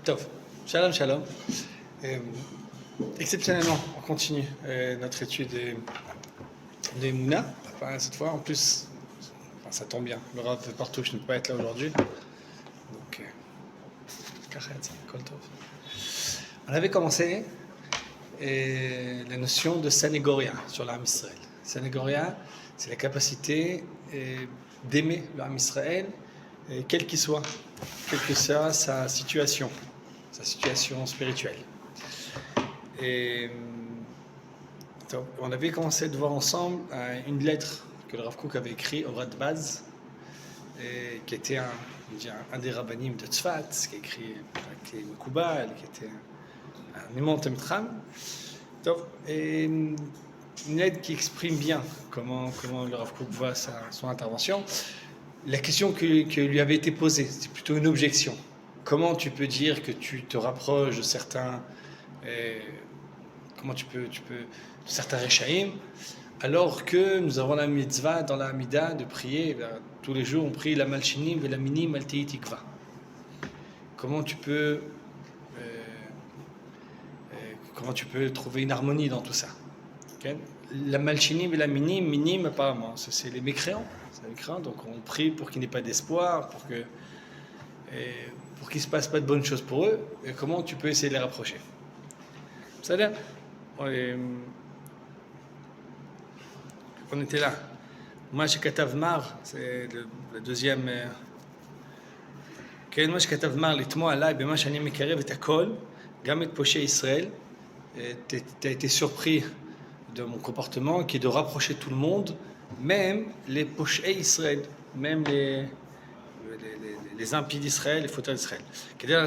Tov. Shalom, shalom. Exceptionnellement, on continue notre étude des Mouna. Enfin, cette fois, en plus, ça tombe bien. Le Rav est partout, je ne peux pas être là aujourd'hui. Donc, on avait commencé la notion de Sanégoria sur l'Am Israël. Sanégoria, c'est la capacité d'aimer l'Am Israël, quelle qu'il soit, quelle que soit sa situation spirituelle. Et on avait commencé de voir ensemble une lettre que le Rav Kook avait écrite au Radbaz, qui était un des rabbanim de Tzfat, qui a écrit avec les Mekoubal, qui était un immense Mitram. Et une lettre qui exprime bien comment le Rav Kook voit son intervention. La question qui lui avait été posée, c'est plutôt une objection. Comment tu peux dire que tu te rapproches de certains certains Rechaïm, alors que nous avons la mitzvah dans la Hamida de prier, tous les jours on prie la Malchinim et la Minim Altei Tikva. Comment tu peux trouver une harmonie dans tout ça? Okay? La Malchinim et la Minim apparemment, c'est les mécréants. Donc on prie pour qu'il n'y ait pas d'espoir, pour qu'il ne se passe pas de bonnes choses pour eux. Et comment tu peux essayer de les rapprocher? C'est-à-dire, on était là. Moi, chez Katav Mar, c'est le deuxième. Moi, chez Katav Mar, l'itmo alay, b'ma shani mekarev et akol, gam et poché Israël. Tu as été surpris de mon comportement, qui est de rapprocher tout le monde, même les poché Israël, même les impies d'Israël, les fauteurs d'Israël. Là,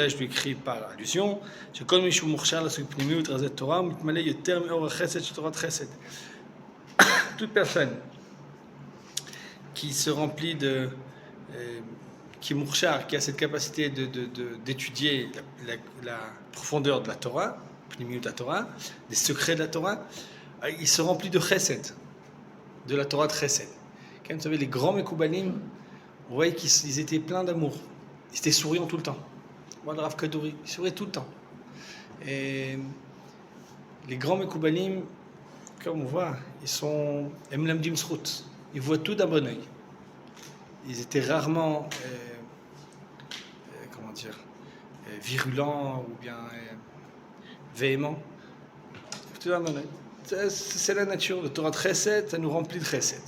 je lui écris par allusion, toute personne qui se remplit qui a cette capacité d'étudier la profondeur de la Torah, des secrets de la Torah, il se remplit de chesed, de la Torah de chesed. Quand vous savez, les grands Mekoubalim, vous voyez qu'ils étaient pleins d'amour. Ils étaient souriants tout le temps. Moi, le Rav Kadouri, il souriait tout le temps. Et les grands Mekoubalim, comme on voit, ils sont Emlamdim Srout. Ils voient tout d'un bon oeil. Ils étaient rarement, virulents ou bien véhéments. Tout d'un bon oeil. C'est la nature. Le Torah de Chesed, ça nous remplit de Chesed.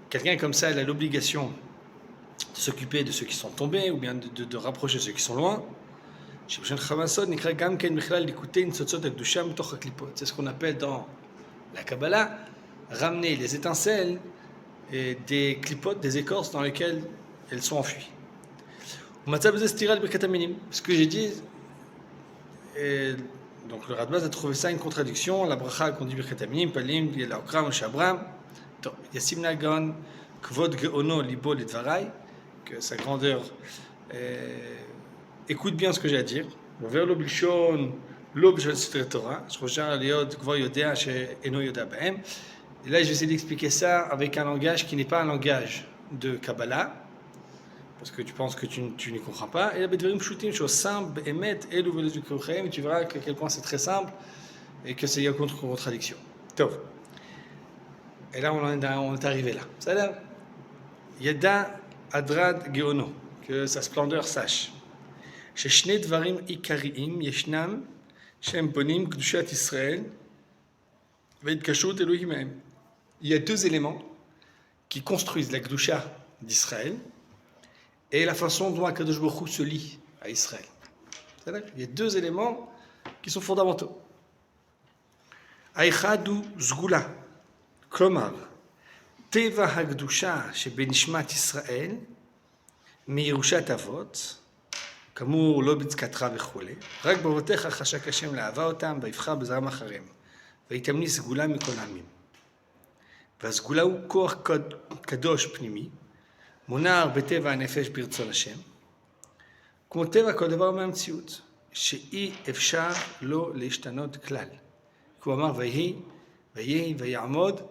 Quelqu'un comme ça, il a l'obligation de s'occuper de ceux qui sont tombés ou bien de rapprocher ceux qui sont loin. C'est ce qu'on appelle dans la Kabbalah ramener les étincelles et des clipotes, des écorces dans lesquelles elles sont enfuies. Ce que j'ai dit, donc le Radbaz a trouvé ça une contradiction. La bracha qu'on dit Birkat Aminim, Palim, Yelaokram, Moshe Abraham, Yasim Nagan, Kvod Geono, Libo, Lidvarai, que sa grandeur écoute bien ce que j'ai à dire. Vers l'oblichon, l'objet de Torah, je reviens à l'Yod, Kvo Yodea, chez Eno Yoda Bahem. Et là, je vais essayer d'expliquer ça avec un langage qui n'est pas un langage de Kabbalah, parce que tu penses que tu n'y comprends pas. Et la bedverim shooting, chose simple, émet, et l'ouvrez du kochem, et tu verras à quel point c'est très simple et que c'est une contradiction. Tov. Et là, on est arrivé là. Ça là, Yada Adrad Geono, que sa splendeur sache. Chez Shne Dvarim Ikariim, Yeshnam, Shem Ponim, Kdushat Israël, Veid Kashut Elohim. Il y a deux éléments qui construisent la Kdusha d'Israël et la façon dont Akadosh Baruch Hu se lie à Israël. Il y a deux éléments qui sont fondamentaux. Aichadu Zgula, Klomar, Teva Hagdusha Shebenishmat Israël, Meyerushat Avot, Kamur Lobitz Katra Vechole, Rak Bavotecha Chashak Hashem La'ava Otam, Vaifcha B'Zaram Acharem, Vaitamni Zgula Mikol Amim. והסגולה הוא כוח קדוש פנימי, מונע בטבע הנפש ברצון השם, כמו טבע כל דבר מהמציאות, שאי אפשר לא להשתנות כלל. הוא אמר ויהי ויעמוד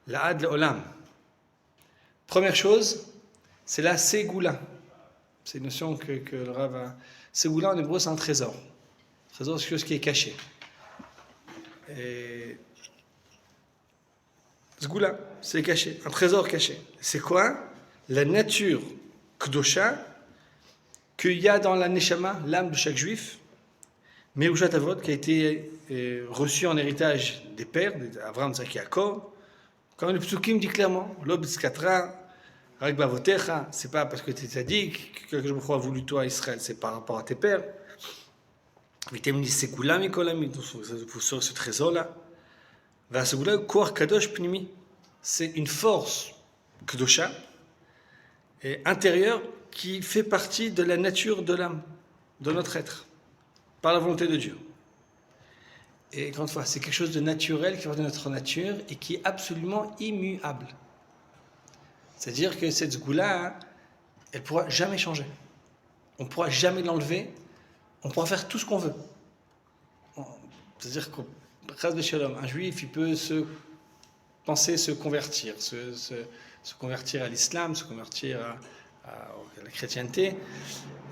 לעד לעולם. Première chose, c'est la Ségoula. C'est une notion que le Rav a. Ségoula en hébreu, c'est un trésor. Trésor, c'est quelque chose qui est caché. Et Ségoula, c'est caché, un trésor caché. C'est quoi? La nature Kdosha qu'il y a dans la Neshama, l'âme de chaque juif, Merushat Avot, qui a été reçu en héritage des pères, Avraham, Isaac et Yaakov. Comme le Psukim dit clairement, L'Obskatra, Rak Bavotecha, c'est pas parce que tu es tzaddik que je me crois voulu toi Israël, c'est par rapport à tes pères. Vitem ni sekula mikolami, vous saurez ce trésor-là. Va sekula koar kadosh pnimi, c'est une force kedosha intérieure qui fait partie de la nature de l'âme, de notre être, par la volonté de Dieu. Et encore une fois, c'est quelque chose de naturel qui vient de notre nature et qui est absolument immuable. C'est-à-dire que cette zgoula, elle ne pourra jamais changer. On ne pourra jamais l'enlever. On pourra faire tout ce qu'on veut. C'est-à-dire qu'un juif, il peut penser se convertir, se convertir à l'islam, se convertir à la chrétienté,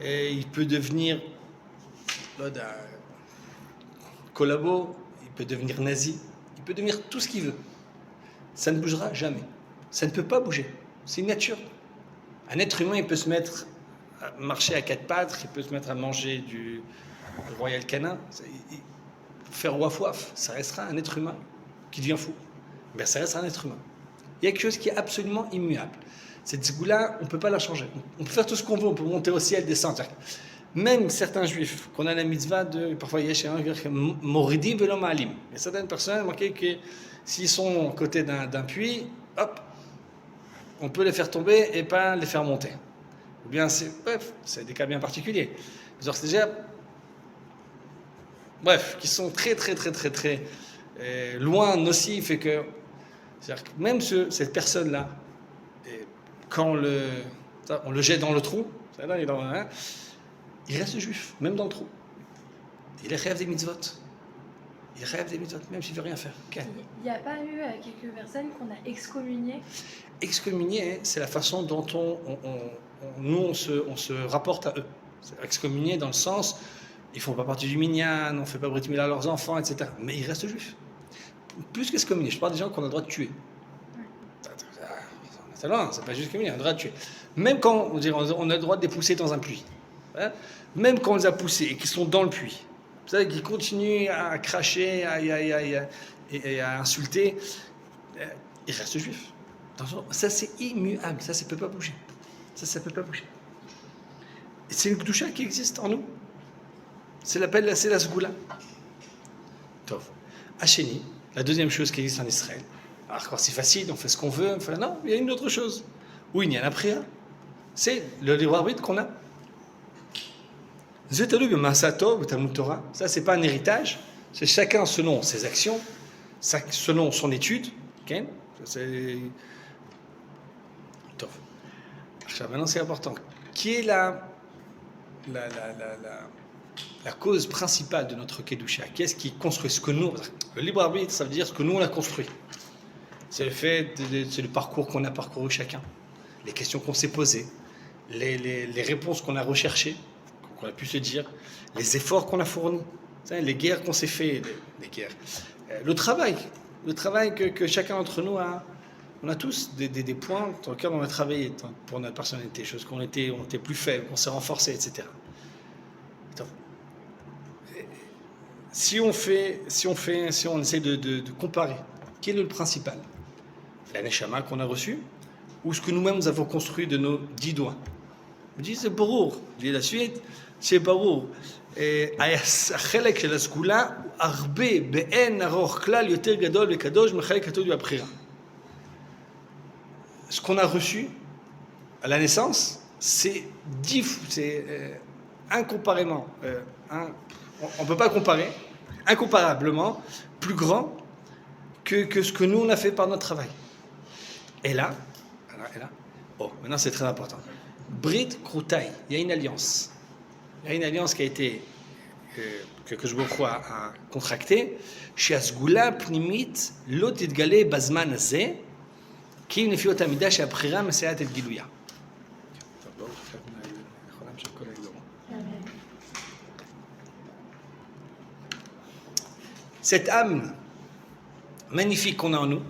et il peut devenir collabo, il peut devenir nazi, il peut devenir tout ce qu'il veut. Ça ne bougera jamais. Ça ne peut pas bouger. C'est une nature. Un être humain, il peut se mettre à marcher à quatre pattes, il peut se mettre à manger du royal canin, faire waf waf, ça restera un être humain qui devient fou. Ben, ça restera un être humain. Il y a quelque chose qui est absolument immuable. Cette zgoula, on ne peut pas la changer. On peut faire tout ce qu'on veut, on peut monter au ciel, descendre. Même certains juifs, qu'on a la mitzvah de, parfois il y a chez un moridim velom alim. Il y a certaines personnes marquées que s'ils sont à côté d'un puits, hop, on peut les faire tomber et pas les faire monter. Ou bien c'est des cas bien particuliers. C'est déjà, qui sont très loin, nocifs, et que, c'est-à-dire que même cette personne-là, quand on le jette dans le trou, il reste juif, même dans le trou. Il est rêve des mitzvot. Il rêve des mitzvot, même s'il ne veut rien faire. Okay. Il n'y a pas eu quelques personnes qu'on a excommuniées? Excommunier, c'est la façon dont on se rapporte à eux. C'est excommunier dans le sens, ils ne font pas partie du minyan, on ne fait pas brit mila à leurs enfants, etc. Mais ils restent juifs. Plus qu'excommunier, je parle des gens qu'on a le droit de tuer. C'est loin, c'est pas juste communier, on a le droit de tuer. Même quand on a le droit de les pousser dans un puits. Hein, même quand on les a poussés et qu'ils sont dans le puits, vous savez, qu'ils continuent à cracher, à insulter, ils restent juifs. Ça, c'est immuable, ça ne peut pas bouger. Ça peut pas bouger. Et c'est une Kedusha qui existe en nous. C'est la Sgoula. Tov. Hachéni, la deuxième chose qui existe en Israël. Alors, quand c'est facile, on fait ce qu'on veut. Enfin, non, il y a une autre chose. Où il n'y en a pris un. C'est le libre arbitre qu'on a. Ça, c'est pas un héritage. C'est chacun selon ses actions, selon son étude. Okay? C'est... Maintenant, c'est important. Qui est la cause principale de notre Kedusha? Qu'est-ce qui construit ce que nous... Le libre arbitre, ça veut dire ce que nous, on a construit. C'est le fait, c'est le parcours qu'on a parcouru chacun. Les questions qu'on s'est posées. Les réponses qu'on a recherchées, qu'on a pu se dire. Les efforts qu'on a fournis. Les guerres qu'on s'est fait. Les guerres. Le travail que chacun d'entre nous a... On a tous des points dans lesquels on a travaillé pour notre personnalité, choses qu'on était plus faibles, qu'on s'est renforcés, etc. Si on essaie de comparer, quel est le principal? La neshama qu'on a reçue ou ce que nous-mêmes nous avons construit de nos 10 doigts? On dit c'est barour. Je dis la suite, c'est barour. החלק של הסגולה הוא הרבה באין ארוך כלל יותר גדול וקדוש מחלק כתוב בבחירה. Ce qu'on a reçu à la naissance, c'est incomparément, on ne peut pas comparer, incomparablement plus grand que ce que nous on a fait par notre travail. Et là, maintenant c'est très important. Brit Kroutai, il y a une alliance. Il y a une alliance qui a été, que je vous crois, a contractée. Chez Asgoula Pnimit, Lot Itgale Bazman Azeh, qui ne fait autant d'âge à Priram, c'est à tel Gilouya. Cette âme magnifique qu'on a en nous,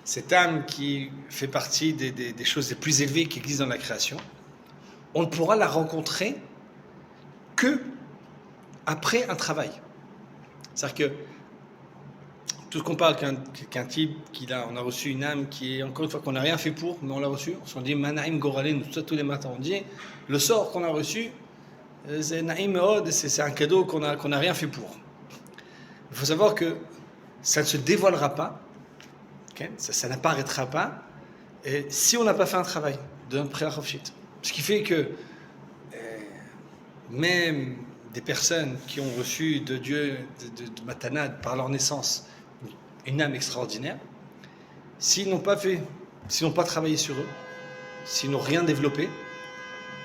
cette âme qui fait partie des choses les plus élevées qui existent dans la création, on ne pourra la rencontrer que après un travail. C'est-à-dire que tout ce qu'on parle qu'un type on a reçu une âme qui est, encore une fois, qu'on n'a rien fait pour, mais on l'a reçu. On se dit Manaïm Goralen, tout ça tous les matins. On dit le sort qu'on a reçu, c'est Naïm Meod, c'est un cadeau qu'on n'a rien fait pour. Il faut savoir que ça ne se dévoilera pas, okay, ça n'apparaîtra pas, et si on n'a pas fait un travail de notre Bechira Chofshit. Ce qui fait que même des personnes qui ont reçu de Dieu, de Matanad, par leur naissance, une âme extraordinaire, s'ils n'ont pas travaillé sur eux, s'ils n'ont rien développé,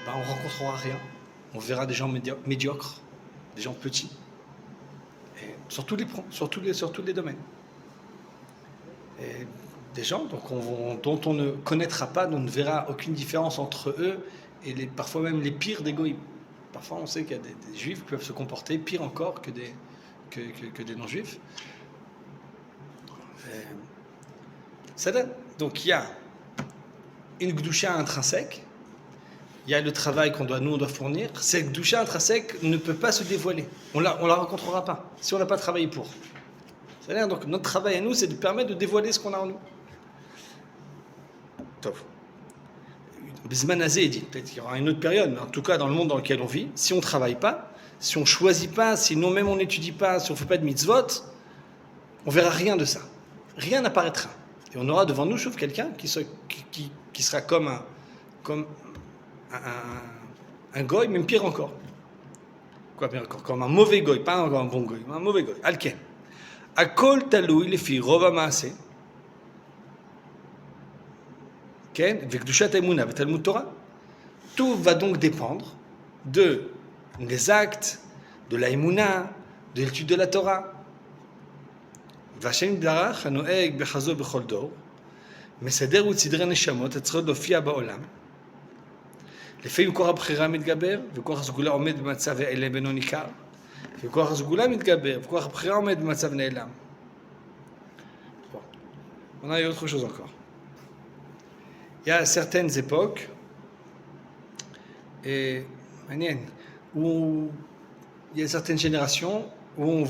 on ne rencontrera rien. On verra des gens médiocres, des gens petits, et sur tous les domaines. Et des gens dont on ne connaîtra pas, dont on ne verra aucune différence entre eux et parfois même les pires des goïms. Parfois on sait qu'il y a des juifs qui peuvent se comporter pire encore que des non-juifs. Donc il y a une gdoucha intrinsèque, il y a le travail qu'on doit fournir. Cette gdoucha intrinsèque ne peut pas se dévoiler. On la rencontrera pas si on n'a pas travaillé pour. C'est-à-dire, donc notre travail à nous, c'est de permettre de dévoiler ce qu'on a en nous. Top. Bisman Azé dit, peut-être qu'il y aura une autre période, mais en tout cas dans le monde dans lequel on vit, si on ne travaille pas, si on ne choisit pas, si nous-mêmes on n'étudie pas, si on ne fait pas de mitzvot, on ne verra rien de ça. Rien n'apparaîtra. Et on aura devant nous, je trouve, quelqu'un qui sera comme un goy, même pire encore. Quoi pire encore? Comme un mauvais goy, pas encore un bon goy, un mauvais goy. Alken. Akol taloui les filles, rova maaseh. Tout va donc dépendre des actes, de la Emouna, de l'étude de la Torah. והשם יתברך הנוהג בחזו בכל דור, מסדר וסדרי נשמות הצריכות להופיע בעולם. לפעמים כוח הבחירה מתגבר, וכוח הסגולה עומד במצב העלם ואינו ניכר, וכוח הסגולה מתגבר, וכוח הבחירה עומד במצב נעלם. On a autre chose encore. Il y a certaines époques, et où il y a certaines générations où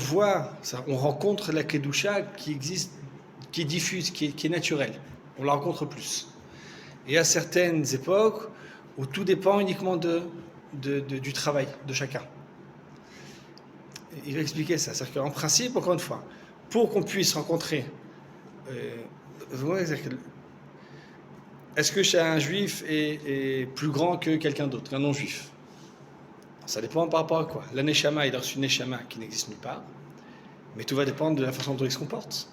on rencontre la Kedusha qui existe, qui est diffuse, qui est naturelle. On la rencontre plus. Et il y a certaines époques où tout dépend uniquement du travail de chacun. Il va expliquer ça. C'est-à-dire qu'en principe, encore une fois, pour qu'on puisse rencontrer... est-ce que un juif est plus grand que quelqu'un d'autre, qu'un non-juif? Ça dépend par rapport à quoi. La neshama, il a reçu une neshama qui n'existe nulle part, mais tout va dépendre de la façon dont il se comporte.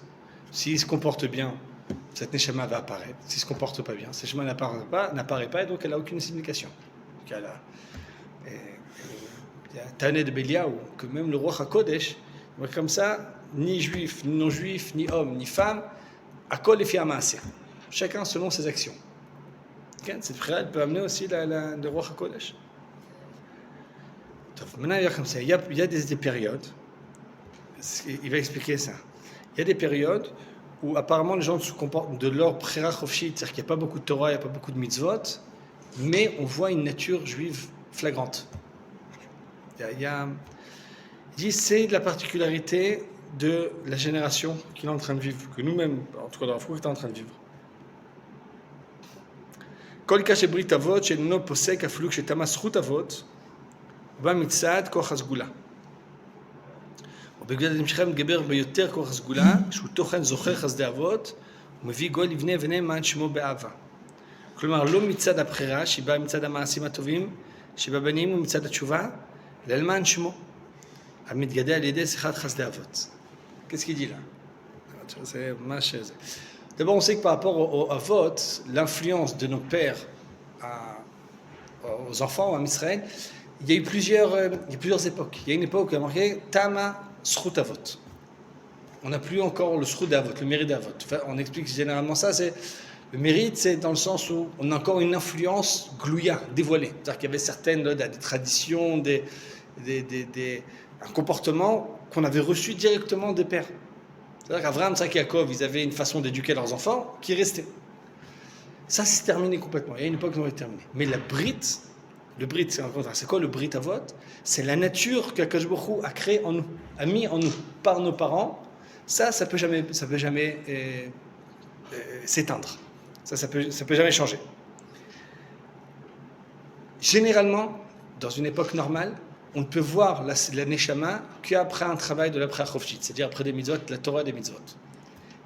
S'il se comporte bien, cette neshama va apparaître. S'il ne se comporte pas bien, cette neshama n'apparaît pas, et donc elle n'a aucune signification. Il y a Tané de Béliaou, que même le roi HaKodesh, comme ça, ni juif, ni non-juif, ni homme, ni femme, Akol et Fiamaase. Chacun selon ses actions. Cette prière peut amener aussi le roi HaKodesh. Maintenant, il y a des périodes, il va expliquer ça. Il y a des périodes où apparemment les gens se comportent de leur Bechira Chofshit, c'est-à-dire qu'il n'y a pas beaucoup de Torah, il n'y a pas beaucoup de mitzvot, mais on voit une nature juive flagrante. Il dit c'est de la particularité de la génération qu'il est en train de vivre, que nous-mêmes, en tout cas dans la foi, est en train de vivre. כל קשה ברית אבות שאינו פוסק אפילו כשתמה זכות אבות בא מצד כוח הסגולה. ובגלל המשכה מתגבר ביותר כוח הסגולה שהוא תוכן זוכר חסדי אבות ומביא גוי לבני בני למען שמו באהבה. כלומר לא מצד הבחירה שבא מצד המעשים הטובים שבבנים ומצד התשובה אלא למען שמו המתגדל על ידי שיחת חסדי אבות. Qu'est-ce qu'il dit là? C'est ma chaise. D'abord, on sait que par rapport au Avot, l'influence de nos pères aux enfants, à Israël, il y a eu plusieurs époques. Il y a une époque où il y a marqué Tama Srut Avot. On n'a plus encore le Srut d'Avot, le mérite d'Avot. Enfin, on explique généralement ça, c'est Le mérite, c'est dans le sens où on a encore une influence glouya, dévoilée. C'est-à-dire qu'il y avait certaines des traditions, un comportement qu'on avait reçu directement des pères. C'est-à-dire qu'Avraham, Yitzhak et Yaakov, ils avaient une façon d'éduquer leurs enfants qui restait. Ça, c'est terminé complètement. Il y a une époque où on est terminé. Mais le brit, c'est quoi le brit avot? C'est la nature qu'Akadosh Baruch Hu a créée en nous, a mis en nous, par nos parents. Ça peut jamais s'éteindre. Ça peut jamais changer. Généralement, dans une époque normale, on ne peut voir la neshama qu'après un travail de la prachofshit, c'est-à-dire après des mitzvot, la Torah des mitzvot.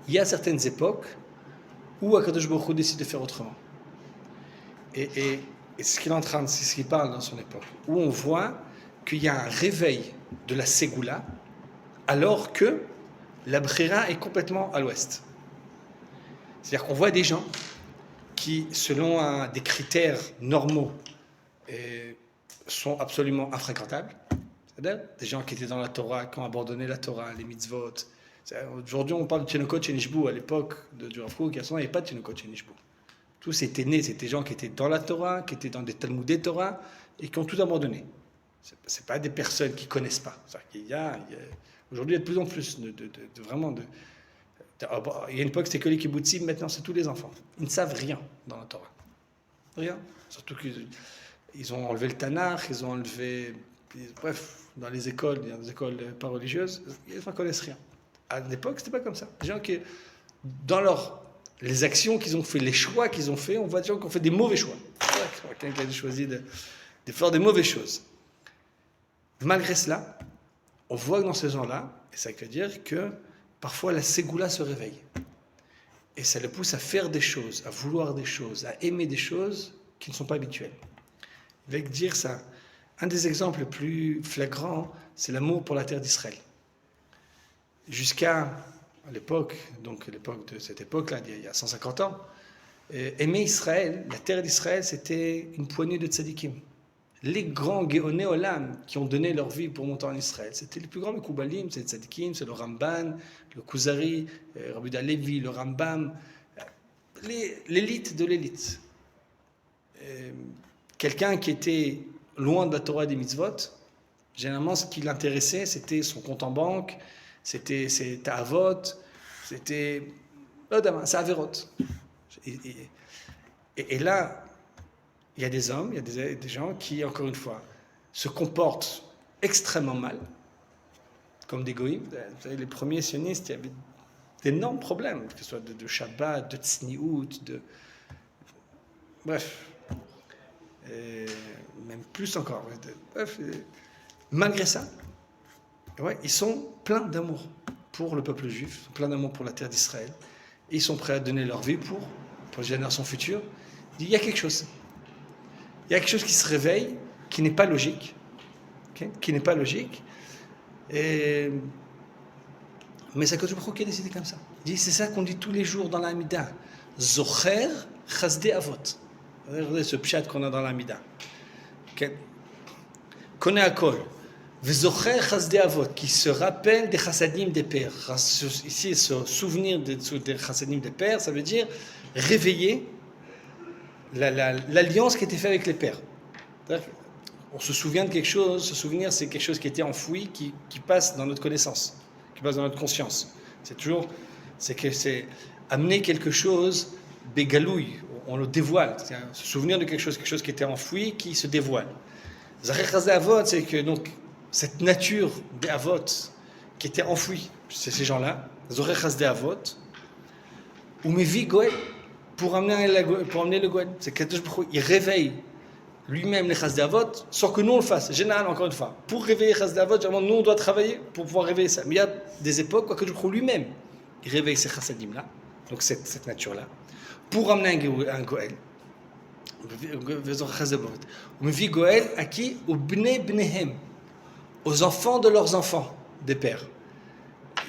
Il y a certaines époques où Akadosh Baruch Hu décide de faire autrement. Et ce qu'il est en train, c'est ce qu'il parle dans son époque, où on voit qu'il y a un réveil de la Ségoula, alors que la Brira est complètement à l'ouest. C'est-à-dire qu'on voit des gens qui, selon des critères normaux, sont absolument infréquentables. C'est-à-dire des gens qui étaient dans la Torah, qui ont abandonné la Torah, les mitzvot. Aujourd'hui, on parle de Tchenokot Chenishbu. À l'époque du Rav Kook, il n'y avait pas de Tchenokot Chenishbu. Tous étaient nés, c'était des gens qui étaient dans la Torah, qui étaient dans des Talmudés Torah, et qui ont tout abandonné. Ce n'est pas des personnes qui ne connaissent pas. Aujourd'hui, il y a de plus en plus il y a une époque, c'était que les kibbutzim, maintenant c'est tous les enfants. Ils ne savent rien dans la Torah. Rien. Surtout qu'ils ont enlevé le Tanakh, ils ont enlevé... Bref, dans les écoles, il y a des écoles pas religieuses, ils ne connaissent rien. À l'époque, c'était pas comme ça. Des gens qui, dans les actions qu'ils ont fait, les choix qu'ils ont fait, on voit des gens qui ont fait des mauvais choix. Quelqu'un qui a choisi de faire des mauvaises choses. Malgré cela, on voit que dans ces gens-là, et ça veut dire que parfois la ségoula se réveille. Et ça le pousse à faire des choses, à vouloir des choses, à aimer des choses qui ne sont pas habituelles. Avec dire ça, un des exemples les plus flagrants, c'est l'amour pour la terre d'Israël. Jusqu'à l'époque, donc de cette époque-là, il y a 150 ans, aimer Israël, la terre d'Israël, c'était une poignée de tzadikim. Les grands Géoné Olam qui ont donné leur vie pour monter en Israël, c'était les plus grands Mekoubalim, c'est les tzadikim, c'est le Ramban, le Kuzari, Rabbi Yehuda Levi, le Rambam, l'élite de l'élite. Quelqu'un qui était loin de la Torah des mitzvot, généralement ce qui l'intéressait, c'était son compte en banque, c'était ses ta'avot, c'était sa averot. Et là, il y a des hommes, il y a des gens qui, encore une fois, se comportent extrêmement mal, comme des goïms. Vous savez, les premiers sionistes, il y avait d'énormes problèmes, que ce soit de Shabbat, de Tzniut, bref. Même plus encore. Bref, malgré ça, ouais, ils sont pleins d'amour pour le peuple juif, pleins d'amour pour la terre d'Israël, et ils sont prêts à donner leur vie pour les générations futures. Il y a quelque chose. Il y a quelque chose qui se réveille, qui n'est pas logique, okay? Qui n'est pas logique. Mais c'est Akadosh Baruch Hu qui a décidé comme ça. Il dit, c'est ça qu'on dit tous les jours dans l'Amida. Zocher chasdei avot. Regardez ce pshat qu'on a dans l'Amida. Connaît Akol. V'zocher chasdei avot, qui se rappelle des chassadim des pères. Ici, se souvenir des chassadim des pères, ça veut dire réveiller l'alliance qui était faite avec les pères. On se souvient de quelque chose, se souvenir, c'est quelque chose qui était enfoui, qui passe dans notre connaissance, qui passe dans notre conscience. C'est amener quelque chose, bégalouille, on le dévoile. C'est se souvenir de quelque chose qui était enfoui, qui se dévoile. Zacher chasdei avot, c'est que donc, cette nature des avot qui était enfouie, c'est ces gens-là, Zacher chasdei avot, ou mevi goel, pour amener le Goël. C'est Kadosh Baruch Hu, il réveille lui-même les chasdei avot sans que nous on le fasse. Général, encore une fois, pour réveiller les chasdei avot, nous on doit travailler pour pouvoir réveiller ça. Mais il y a des époques où Kadosh Baruch Hu lui-même, il réveille ces chassadim-là, donc cette nature-là, pour amener un Goël. On vit Goël à qui? Aux bnei bnehem, aux enfants de leurs enfants, des pères.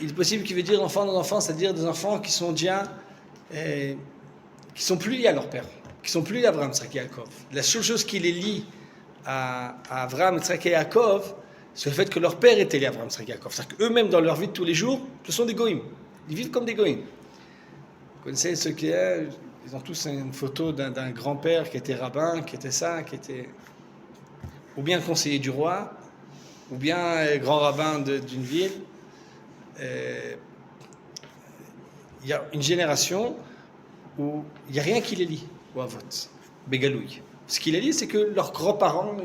Il est possible qu'il veut dire enfants de leurs enfants, c'est-à-dire des enfants qui sont déjà... qui sont plus liés à leur père, qui sont plus liés à Abraham, Yitzhak et Yaakov. La seule chose qui les lie à Abraham, Yitzhak et Yaakov, c'est le fait que leur père était lié à Abraham, Yitzhak et Yaakov. C'est-à-dire qu'eux-mêmes, dans leur vie de tous les jours, ce sont des goïms. Ils vivent comme des goïms. Vous connaissez ceux qui... ils ont tous une photo d'un grand-père qui était rabbin, qui était ça, qui était ou bien conseiller du roi, ou bien grand rabbin d'une ville. Il y a une génération où il n'y a rien qui les lie au Havot, Bégalouille. Ce qui les lie, c'est que leurs grands-parents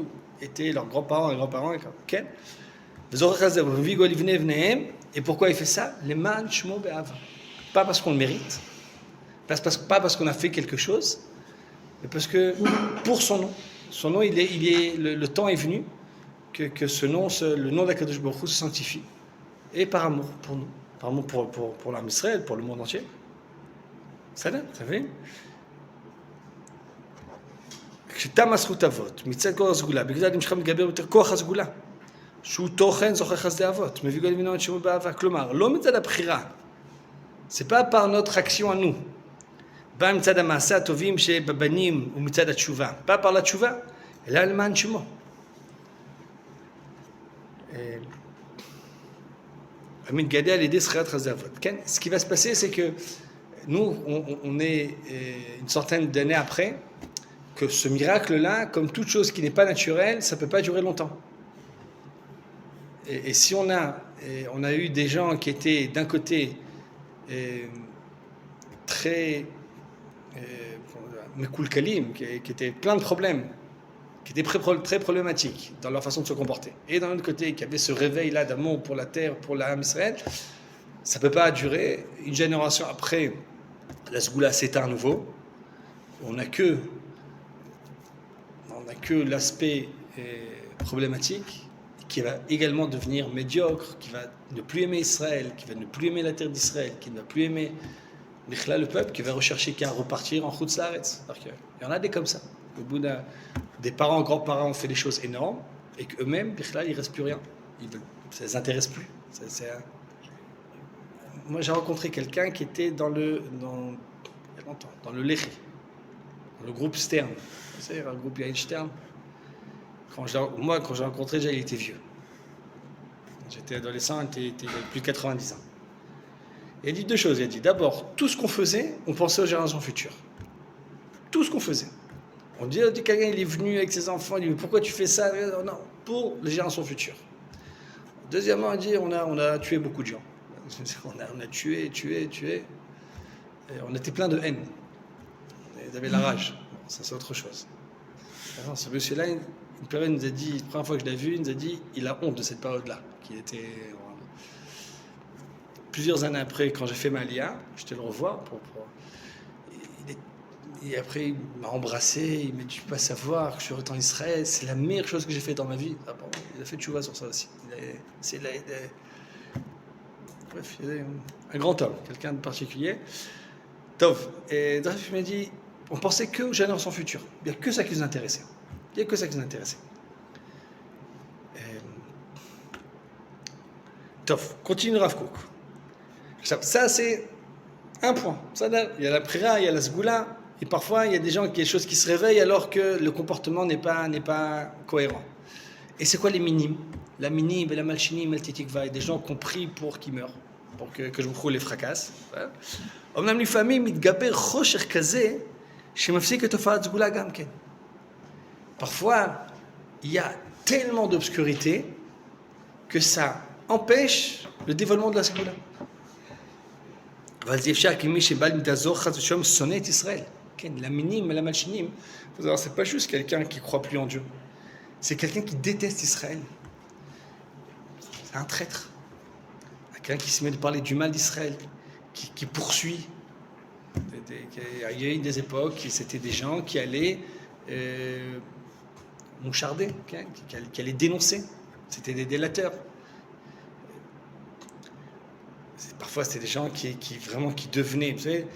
étaient leurs grands-parents et grands-parents. Okay? Et pourquoi il fait ça? Les man shmo be'ava. Pas parce qu'on le mérite, pas parce qu'on a fait quelque chose, mais parce que pour son nom, le temps est venu que ce nom, le nom d'Akadosh Baruch Hu se sanctifie, et par amour pour nous, par amour pour l'âme Israël, pour le monde entier. Ça fait? כשתם הזכות אבות, מצד כל הסגולה, בגלל זה נמשך מתגבר יותר כוח הסגולה, שהוא תוכן זוכר חסדי אבות, מביא גול מינו את שמו באהבה, כלומר, לא מצד הבחירה, c'est pas par notre action à nous, בא מצד המעשה הטובים שבבנים ומצד התשובה, pas par la תשובה, אלא למען שמו. המתגלה על ידי זכירת חסדי אבות. כן? Ce qui va se passer, c'est que nous, on est une centaine d'années après, que ce miracle-là, comme toute chose qui n'est pas naturelle, ça ne peut pas durer longtemps. Et si on a eu des gens qui étaient d'un côté très mekulkalim, qui étaient plein de problèmes, qui étaient très problématiques dans leur façon de se comporter, et d'un autre côté, qui avaient ce réveil-là d'amour pour la terre, pour l'âme Israël, ça ne peut pas durer. Une génération après, la Sgoula s'éteint à nouveau. On n'a que l'aspect problématique, qui va également devenir médiocre, qui va ne plus aimer Israël, qui va ne plus aimer la terre d'Israël, qui ne va plus aimer Bichla, le peuple, qui va rechercher qu'à repartir en Chutz Laaretz. Il y en a des comme ça. Au bout des parents, grands-parents ont fait des choses énormes, et qu'eux-mêmes, Bichla, il ne reste plus rien. Ça ne les intéresse plus. Moi, j'ai rencontré quelqu'un qui était il y a longtemps, dans le Lechi, dans le groupe Stern. C'est un groupe Yael Stern. Quand j'ai rencontré, déjà, il était vieux. J'étais adolescent, il avait plus de 90 ans. Il a dit deux choses. Il a dit, d'abord, tout ce qu'on faisait, on pensait aux générations futures. Tout ce qu'on faisait. On dit quelqu'un, il est venu avec ses enfants, il dit, mais pourquoi tu fais ça? Non, pour les générations futures. Deuxièmement, il dit, on a tué beaucoup de gens. On a tué. Et on était plein de haine. Ils avaient la rage. Ça, c'est autre chose. Alors, ce monsieur-là, une période, il nous a dit, la première fois que je l'ai vu, il nous a dit, il a honte de cette période-là. Qu'il était. Plusieurs années après, quand j'ai fait ma lia, j'étais le revoir. Et après, il m'a embrassé, il m'a dit, tu peux pas savoir que je suis retourné en Israël, c'est la meilleure chose que j'ai faite dans ma vie. Ah, pardon, il a fait tchouva sur ça aussi. Bref, il est un grand homme, quelqu'un de particulier. Tov. Et Dreyfus m'a dit, on pensait que aux générations futures. Il n'y a que ça qui nous intéressait. Tov. Continue Rav Kook. Ça, c'est un point. Il y a la prira, il y a la sgoula, et parfois, il y a des choses qui se réveillent alors que le comportement n'est pas cohérent. Et c'est quoi les minimes? La minime et la malchinim, el titikva, des gens qui ont pris pour qu'ils meurent, pour que je vous les fracasse. אומנם לפעמים מתגבר חושך כזה שמפסיק את תופעת סגולה גם כן. Parfois, il y a tellement d'obscurité que ça empêche le dévoilement de la sgoula. אבל זה אפשר כי מי שבא לדזור חס ושלום שונא את ישראל. כן, למינים ולמלשינים, faut savoir, c'est pas juste quelqu'un qui croit plus en Dieu. C'est quelqu'un qui déteste Israël. C'est un traître. Quelqu'un qui se met de parler du mal d'Israël, qui poursuit. Il y a eu des époques, c'était des gens qui allaient moucharder, qui allaient dénoncer. C'était des délateurs. Parfois, c'était des gens qui devenaient, vous savez,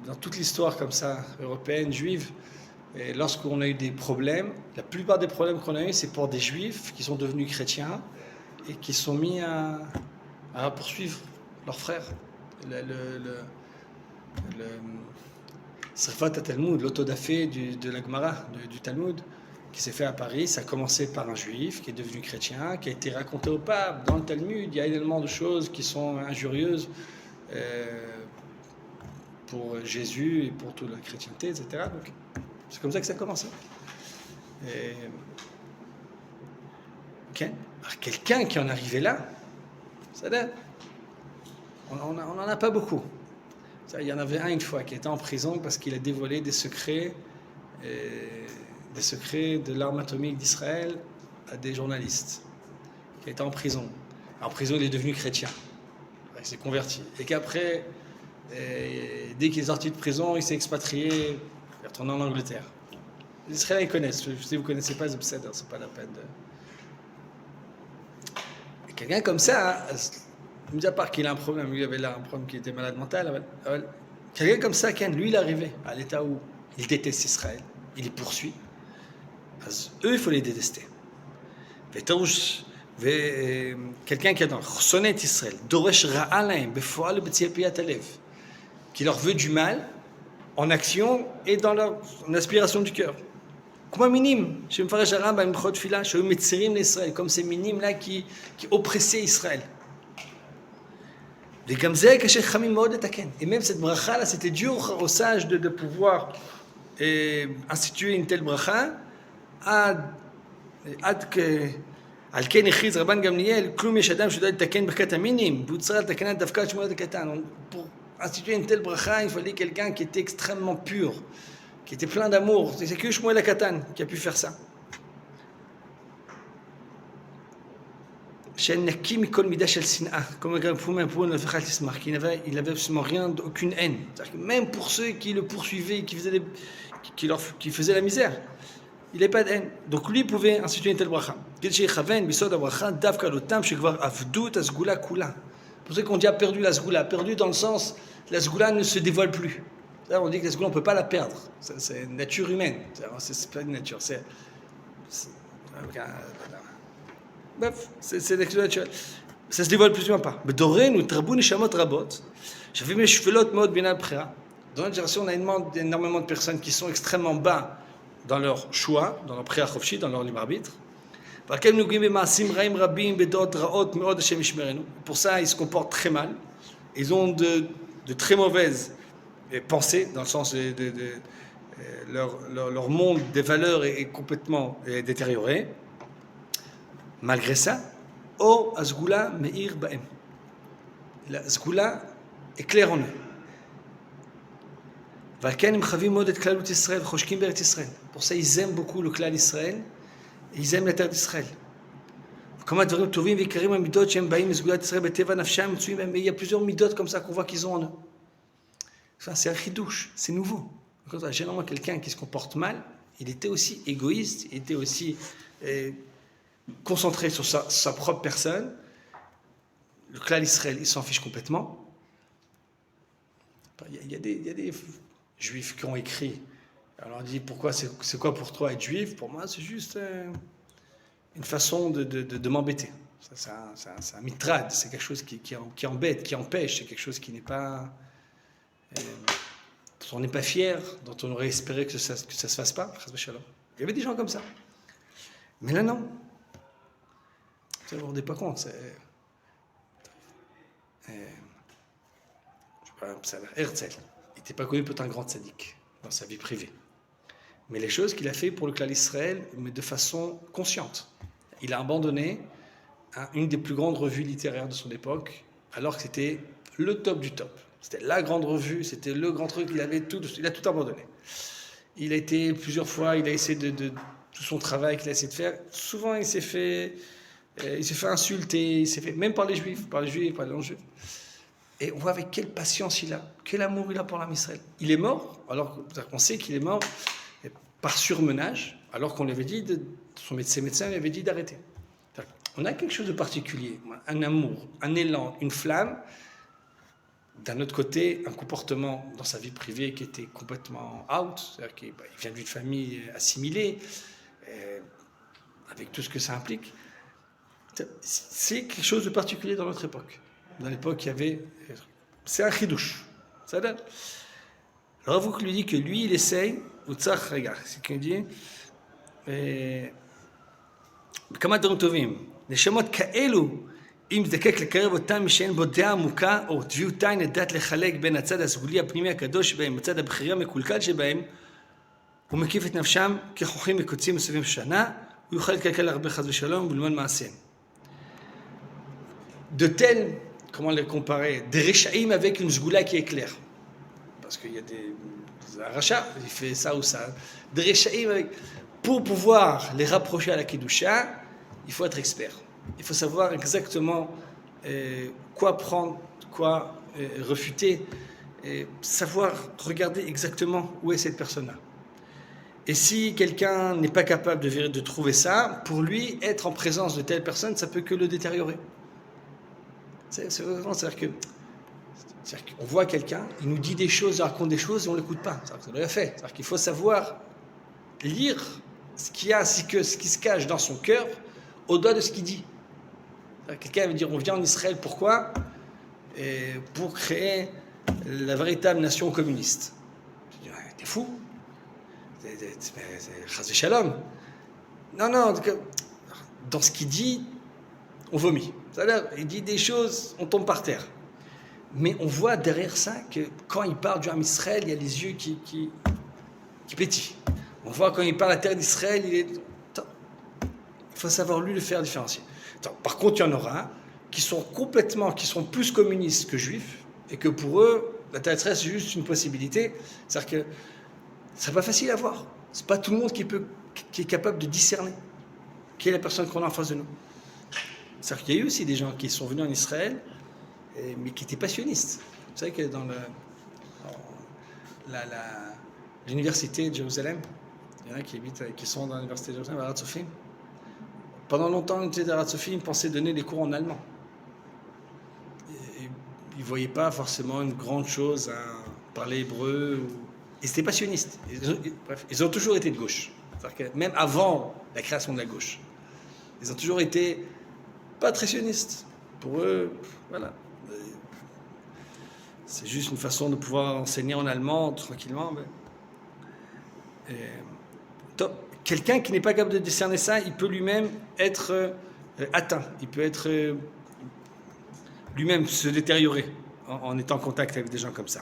dans toute l'histoire comme ça, européenne, juive, et lorsqu'on a eu des problèmes, la plupart des problèmes qu'on a eu, c'est pour des juifs qui sont devenus chrétiens et qui sont mis à poursuivre leurs frères. Le Srifat Talmud, l'autodafé de la Gemara, du Talmud, qui s'est fait à Paris, ça a commencé par un juif qui est devenu chrétien, qui a été raconté au pape. Dans le Talmud, il y a énormément de choses qui sont injurieuses pour Jésus et pour toute la chrétienté, etc. Donc, c'est comme ça que ça a commencé. Et... Okay. Alors, quelqu'un qui en est arrivé là, c'est-à-dire, on n'en a pas beaucoup. Il y en avait un une fois qui était en prison parce qu'il a dévoilé des secrets de l'arme atomique d'Israël à des journalistes. Qui était en prison. En prison, il est devenu chrétien. Il s'est converti. Et qu'après, dès qu'il est sorti de prison, il s'est expatrié, il est retourné en Angleterre. Les Israéliens connaissent. Si vous ne connaissez pas, c'est pas la peine de... Et quelqu'un comme ça, mis à part qu'il a un problème, lui il avait là un problème qu'il était malade mental, quelqu'un comme ça, lui il est arrivé à l'état où il déteste Israël, il les poursuit. Eux, il faut les détester. Quelqu'un qui est dans Sonnet Israël, Doresh Ra'alaim, Befoal B'Tziapiyat Alev, qui leur veut du mal en action et dans leur aspiration du cœur. Comme un minime, comme ces minimes là qui oppressaient Israël. Et même cette bracha là, c'était dur aux sages de pouvoir instituer une telle bracha. עד על כן הכריז רבן גמליאל, כלום יש אדם שיודע לתקן ברכת המינים, והוא צריך לתקן דווקא את שמואל הקטן. Pour instituer une telle bracha, il fallait quelqu'un qui était extrêmement pur, qui était plein d'amour. C'est que Shmuel הקטן qui a pu faire ça. שנקי מכל מידה של שנאה, comme pour ne faire l'ismar, qu'il n'avait absolument rien, aucune haine. Même pour ceux qui le poursuivaient, qui faisaient la misère. Il n'avait pas de haine. Donc lui pouvait instituer une telle bracha. Pour ceux qu'on dit a perdu la sgoula, perdu dans le sens, la sgoula ne se dévoile plus. On dit que la sgoula, on ne peut pas la perdre. C'est une nature humaine. C'est pas une nature, c'est la nature naturelle. Ça ne se dévoile plus ou moins pas. Dans notre génération, on a énormément de personnes qui sont extrêmement bas dans leur choix, dans leur bחירה חופשית, dans leur libre arbitre. Pour ça, ils se comportent très mal. Ils ont de très mauvaises pensées, dans le sens leur monde des valeurs est complètement détérioré. Malgré ça, O Azgula Meir Baem. La Zgula est claire en eux. Pour ça, ils aiment beaucoup le clan d'Israël et ils aiment la terre d'Israël. Il y a plusieurs midot comme ça qu'on voit qu'ils ont en eux. Enfin, c'est un chidouche, c'est nouveau. Généralement, quelqu'un qui se comporte mal, il était aussi égoïste, il était aussi concentré sur sa propre personne. Le clan d'Israël, il s'en fiche complètement. Il y a des juifs qui ont écrit. Alors on dit pourquoi c'est quoi pour toi être juif? Pour moi c'est juste une façon de m'embêter. C'est un mitrad, c'est quelque chose qui embête, qui empêche, c'est quelque chose qui n'est pas dont on n'est pas fier, dont on aurait espéré que ça se fasse pas. Il y avait des gens comme ça. Mais là non. Vous ne vous rendez pas compte. C'est Herzl. Il n'était pas connu pour être un grand tzaddik dans sa vie privée. Mais les choses qu'il a fait pour le clan d'Israël, mais de façon consciente. Il a abandonné une des plus grandes revues littéraires de son époque, alors que c'était le top du top. C'était la grande revue, c'était le grand truc, il a tout abandonné. Il a été plusieurs fois, il a essayé tout son travail qu'il a essayé de faire. Souvent, il s'est fait insulter, même par les juifs, par les non-juifs. Et on voit avec quelle patience il a, quel amour il a pour l'âme Israël. Il est mort, alors qu'on sait qu'il est mort par surmenage, alors qu'on lui avait dit, ses médecins lui avaient dit d'arrêter. On a quelque chose de particulier, un amour, un élan, une flamme. D'un autre côté, un comportement dans sa vie privée qui était complètement out, c'est-à-dire qu'il vient d'une famille assimilée, avec tout ce que ça implique. C'est quelque chose de particulier dans notre époque. Dans l'époque, il y avait... C'est un chidouche. Alors, vous lui dites que lui, il essaye... regarde, c'est qu'il dit... כמה דברים טובים. נשמות כאלו, אם זדקק לקרב אותם משאין בו דעה עמוקה, או תביאותיין לדעת לחלק בין הצד הסגולי הפנימי הקדוש שבהם, הצד הבחירי המקולקל שבהם, הוא מקיף את נפשם כחוכים מקוצים מסביב שנה, הוא יוכל לקלקל הרבה חס ושלום וללמוד מעשיהם. De tels, comment les comparer, des réchaïm avec une zgoula qui est claire. Parce qu'il y a des rachats, il fait ça ou ça. Des réchaïm avec... Pour pouvoir les rapprocher à la Kedusha, il faut être expert. Il faut savoir exactement quoi prendre, quoi refuter, et savoir regarder exactement où est cette personne-là. Et si quelqu'un n'est pas capable de trouver ça, pour lui, être en présence de telle personne, ça peut que le détériorer. C'est-à-dire qu'on voit quelqu'un, il nous dit des choses, il raconte des choses et on ne l'écoute pas. C'est-à-dire que ça doit être fait. C'est-à-dire qu'il faut savoir lire ce qui se cache dans son cœur au-delà de ce qu'il dit. Quelqu'un va dire on vient en Israël, pourquoi? Pour créer la véritable nation communiste. Je dis t'es fou? C'est Chas Shalom. Non, dans ce qu'il dit, on vomit. C'est-à-dire, il dit des choses, on tombe par terre. Mais on voit derrière ça que quand il parle du Ham Israël, il y a les yeux qui pétillent. On voit quand il parle de la terre d'Israël, il faut savoir lui le faire différencier. Par contre, il y en aura qui sont plus communistes que juifs, et que pour eux, la terre d'Israël, c'est juste une possibilité. C'est-à-dire que c'est pas facile à voir. C'est pas tout le monde qui est capable de discerner qui est la personne qu'on a en face de nous. C'est-à-dire qu'il y a eu aussi des gens qui sont venus en Israël, mais qui étaient passionnistes. Vous savez que dans l'université de Jérusalem, il y en a qui sont dans l'université de Jérusalem, à Arad Sophim. Pendant longtemps, l'université d'Arad Sophim pensait donner des cours en allemand. Ils ne voyaient pas forcément une grande chose à parler hébreu. Ils étaient passionnistes. Ils ont toujours été de gauche. C'est-à-dire que même avant la création de la gauche, ils ont toujours été pas très sionistes. Pour eux, voilà. C'est juste une façon de pouvoir enseigner en allemand tranquillement. Quelqu'un qui n'est pas capable de discerner ça, il peut lui-même être atteint. Il peut être lui-même se détériorer en étant en contact avec des gens comme ça.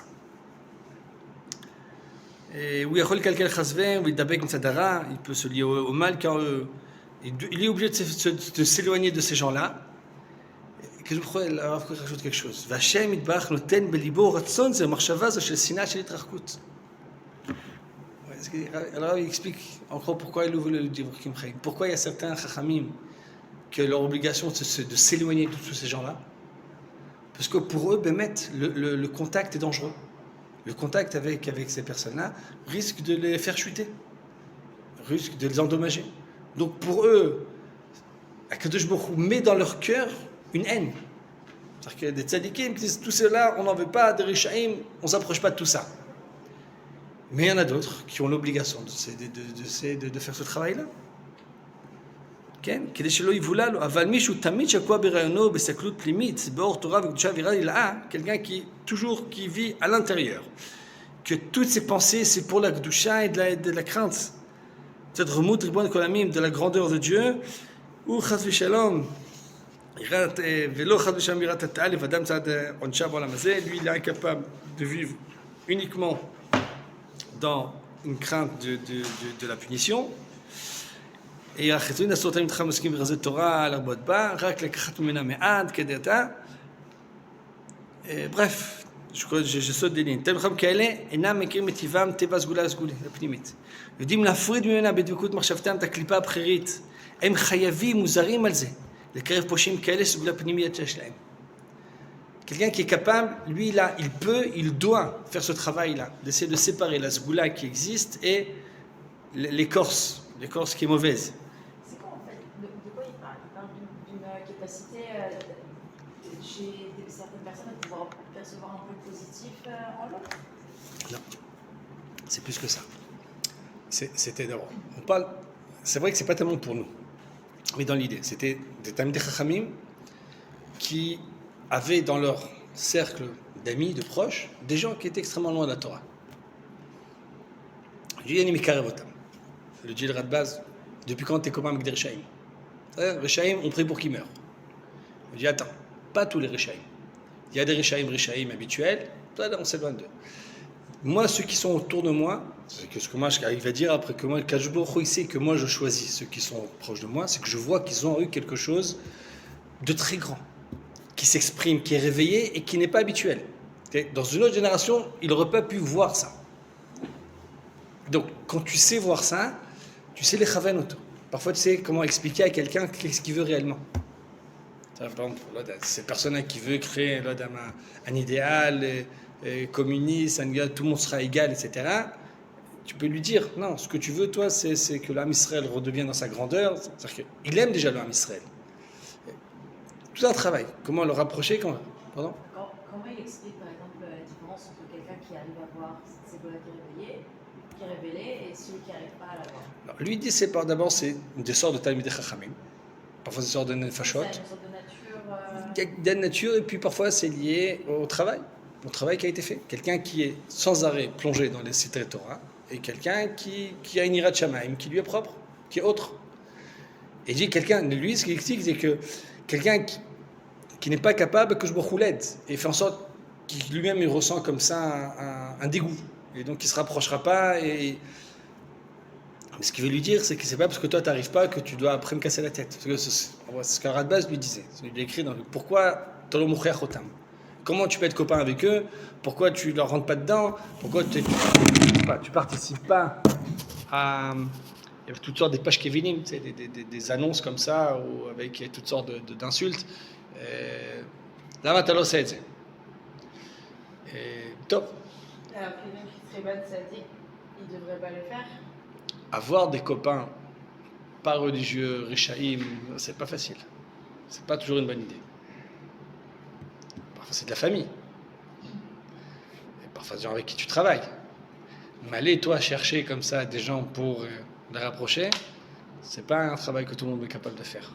Et oui, il peut se lier au mal car il est obligé de s'éloigner de ces gens-là. Que je crois, alors que je rajoute quelque chose. Alors il explique encore pourquoi il ouvre le livre Kim Chaim. Pourquoi il y a certains chachamim que leur obligation c'est de s'éloigner de tous ces gens-là. Parce que pour eux, le contact est dangereux. Le contact avec ces personnes-là risque de les faire chuter, risque de les endommager. Donc pour eux, Akadosh Baruch Hu met dans leur cœur une haine. C'est-à-dire qu'il y a des tzadikim qui disent tout cela, on n'en veut pas, des rishaïm, on ne s'approche pas de tout ça. Mais il y en a d'autres qui ont l'obligation de faire ce travail-là. כדי שלא יבולע לו, אבל מישהו תמיד שקוע ברעיונו בסקלות פנימית, באור תורה וקדושה ויראה יראה, quelqu'un qui vit à l'intérieur, que toutes ses pensées c'est pour la קדושה et de la crainte, cette remoute ריבון כל העמים, de la grandeur de Dieu, ou חס ושלום, ולא חס ושלום יראת התאה לבדם צד עונשה בעולם הזה, lui il est incapable de vivre uniquement dans une crainte de la punition. Et bref, je saute des lignes. תלמידים כאלה אינם מכירים מטבעם טבע הסגולה הפנימית. יודעים להפריד ממנה בדבקות מחשבתם את הקליפה הבחירית. הם חייבים, מוזרים על זה, לקרב פושעים כאלה סגולה פנימית שיש להם. Quelqu'un qui est capable, lui, là, il doit faire ce travail-là, d'essayer de séparer la sgoula qui existe et l'écorce qui est mauvaise. C'est quoi en fait? De quoi il parle? Il parle d'une capacité chez certaines personnes à pouvoir percevoir un peu le positif en l'autre? Non, c'est plus que ça. C'était d'abord. On parle. C'est vrai que c'est pas tellement pour nous, mais dans l'idée, c'était des Talmidei Chachamim qui avaient dans leur cercle d'amis, de proches, des gens qui étaient extrêmement loin de la Torah. Le Gilrat de base, depuis quand tu es commun avec des Rishaïm? Les Rishaïm ont pris pour qu'ils meurent. On dit attends, pas tous les Rishaïm. Il y a des Rishaïm habituels, toi on s'éloigne d'eux. Moi, ceux qui sont autour de moi, c'est que ce que moi, il va dire après que moi, Kadosh Baruch Hu, il sait que moi je choisis ceux qui sont proches de moi, c'est que je vois qu'ils ont eu quelque chose de très grand, qui s'exprime, qui est réveillé et qui n'est pas habituel. Dans une autre génération, il n'aurait pas pu voir ça. Donc, quand tu sais voir ça, tu sais les chavanoto. Parfois, tu sais comment expliquer à quelqu'un qu'est-ce qu'il veut réellement. Par exemple, cette personne qui veut créer un idéal communiste, tout le monde sera égal, etc. Tu peux lui dire, non, ce que tu veux, toi, c'est que l'âme Israël redevienne dans sa grandeur. C'est-à-dire qu'il aime déjà l'âme Israël. Tout un travail. Comment le rapprocher Pardon Comment il explique, par exemple, la différence entre quelqu'un qui arrive à voir ses volets qui est révélé, et celui qui n'arrive pas à la voir? Alors, lui, il dit d'abord, c'est des sortes de Talmidei Chachamim. Parfois, des sortes de Nefashot. C'est une sorte de nature. Il y a une nature, et puis parfois, c'est lié au travail qui a été fait. Quelqu'un qui est sans arrêt plongé dans les cités Torah, et quelqu'un qui a une Irat Shamaim, qui lui est propre, qui est autre. Et il dit lui, ce qu'il explique, c'est que quelqu'un qui n'est pas capable, que je me roulette, et fait en sorte qu'il lui-même il ressent comme ça un dégoût. Et donc il ne se rapprochera pas. Mais ce qu'il veut lui dire, c'est que c'est pas parce que toi tu n'arrives pas que tu dois après me casser la tête. C'est ce qu'un Radbaz lui disait. Il écrit dans le Pourquoi Tolo Moucher Chotam. Comment tu peux être copain avec eux? Pourquoi tu ne leur rentres pas dedans? Pourquoi tu participes pas à. Il y a toutes sortes des pages Kevinim, des annonces comme ça, avec toutes sortes d'insultes. Lama t'as l'osé, top. Alors, quelqu'un qui serait bad sadique, il ne devrait pas le faire. Avoir des copains pas religieux, Rishaïm, c'est pas facile. C'est pas toujours une bonne idée. Parfois c'est de la famille. Et parfois des gens avec qui tu travailles. Mais aller toi chercher comme ça des gens pour les rapprocher, c'est pas un travail que tout le monde est capable de faire.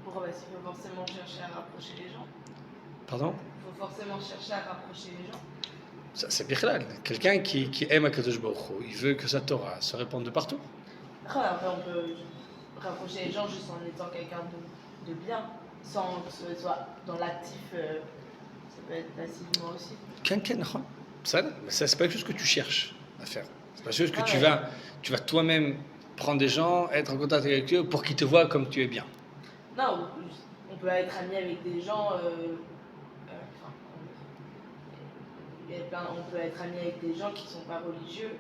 Pourquoi? Parce qu'il faut forcément chercher à rapprocher les gens. Pardon? Il faut forcément chercher à rapprocher les gens. Ça, c'est Bichlal. Quelqu'un qui aime Akadosh Baruch Hu, il veut que sa Torah se répande de partout. Après, on peut rapprocher les gens juste en étant quelqu'un de bien, sans que ce soit dans l'actif. Ça peut être passivement aussi. Ça, c'est pas quelque chose que tu cherches à faire. C'est pas quelque chose que tu vas toi-même prendre des gens, être en contact avec eux pour qu'ils te voient comme tu es bien. Non, on peut être ami avec des gens. On peut être ami avec des gens qui ne sont pas religieux,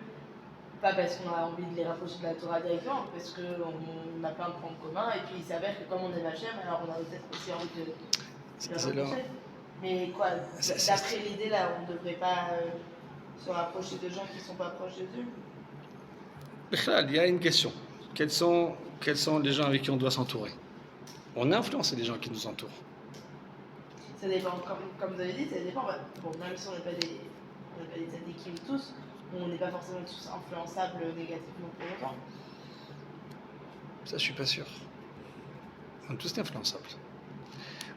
pas parce qu'on a envie de les rapprocher de la Torah directement, parce qu'on a plein de points communs, et puis il s'avère que comme on est Hachem, alors on a peut-être aussi envie de les rapprocher. Mais quoi, d'après l'idée là, on ne devrait pas se rapprocher de gens qui ne sont pas proches de Dieu? Il y a une question. Quels sont les gens avec qui on doit s'entourer? On a influencé les gens qui nous entourent. Ça dépend, comme vous avez dit, ça dépend. Bon, même si on n'est pas des tzadikim tous, on n'est pas forcément tous influençables négativement pour autant. Ça, je suis pas sûr. On est tous influençables.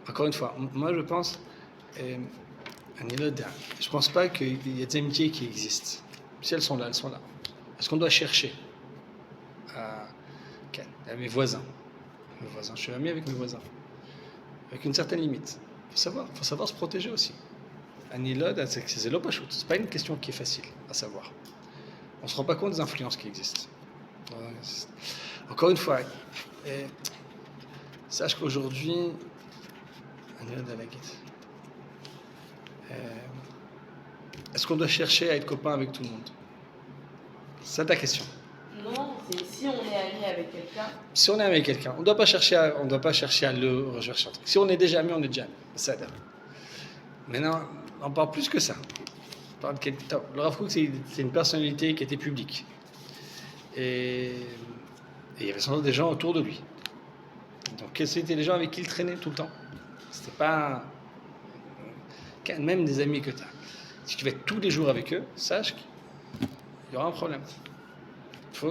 Encore une fois, moi je pense, je pense pas qu'il y ait des amitiés qui existent. Si elles sont là, elles sont là. Est-ce qu'on doit chercher à mes voisins? Je suis ami avec mes voisins, avec une certaine limite. Il faut savoir se protéger aussi. Anilod, c'est l'opachut. C'est pas une question qui est facile à savoir. On se rend pas compte des influences qui existent. Encore une fois, sache qu'aujourd'hui, est-ce qu'on doit chercher à être copain avec tout le monde? C'est ta question. Non, c'est si on est ami avec quelqu'un. Si on est ami avec quelqu'un, on ne doit pas chercher à le rechercher. Si on est déjà ami, on est déjà ami. Ça donne. Maintenant, on parle plus que ça. Le Rav Kook, c'est une personnalité qui était publique. Et il y avait sans doute des gens autour de lui. Donc, c'était les gens avec qui il traînait tout le temps. C'était pas même des amis que tu as. Si tu vas être tous les jours avec eux, sache qu'il y aura un problème.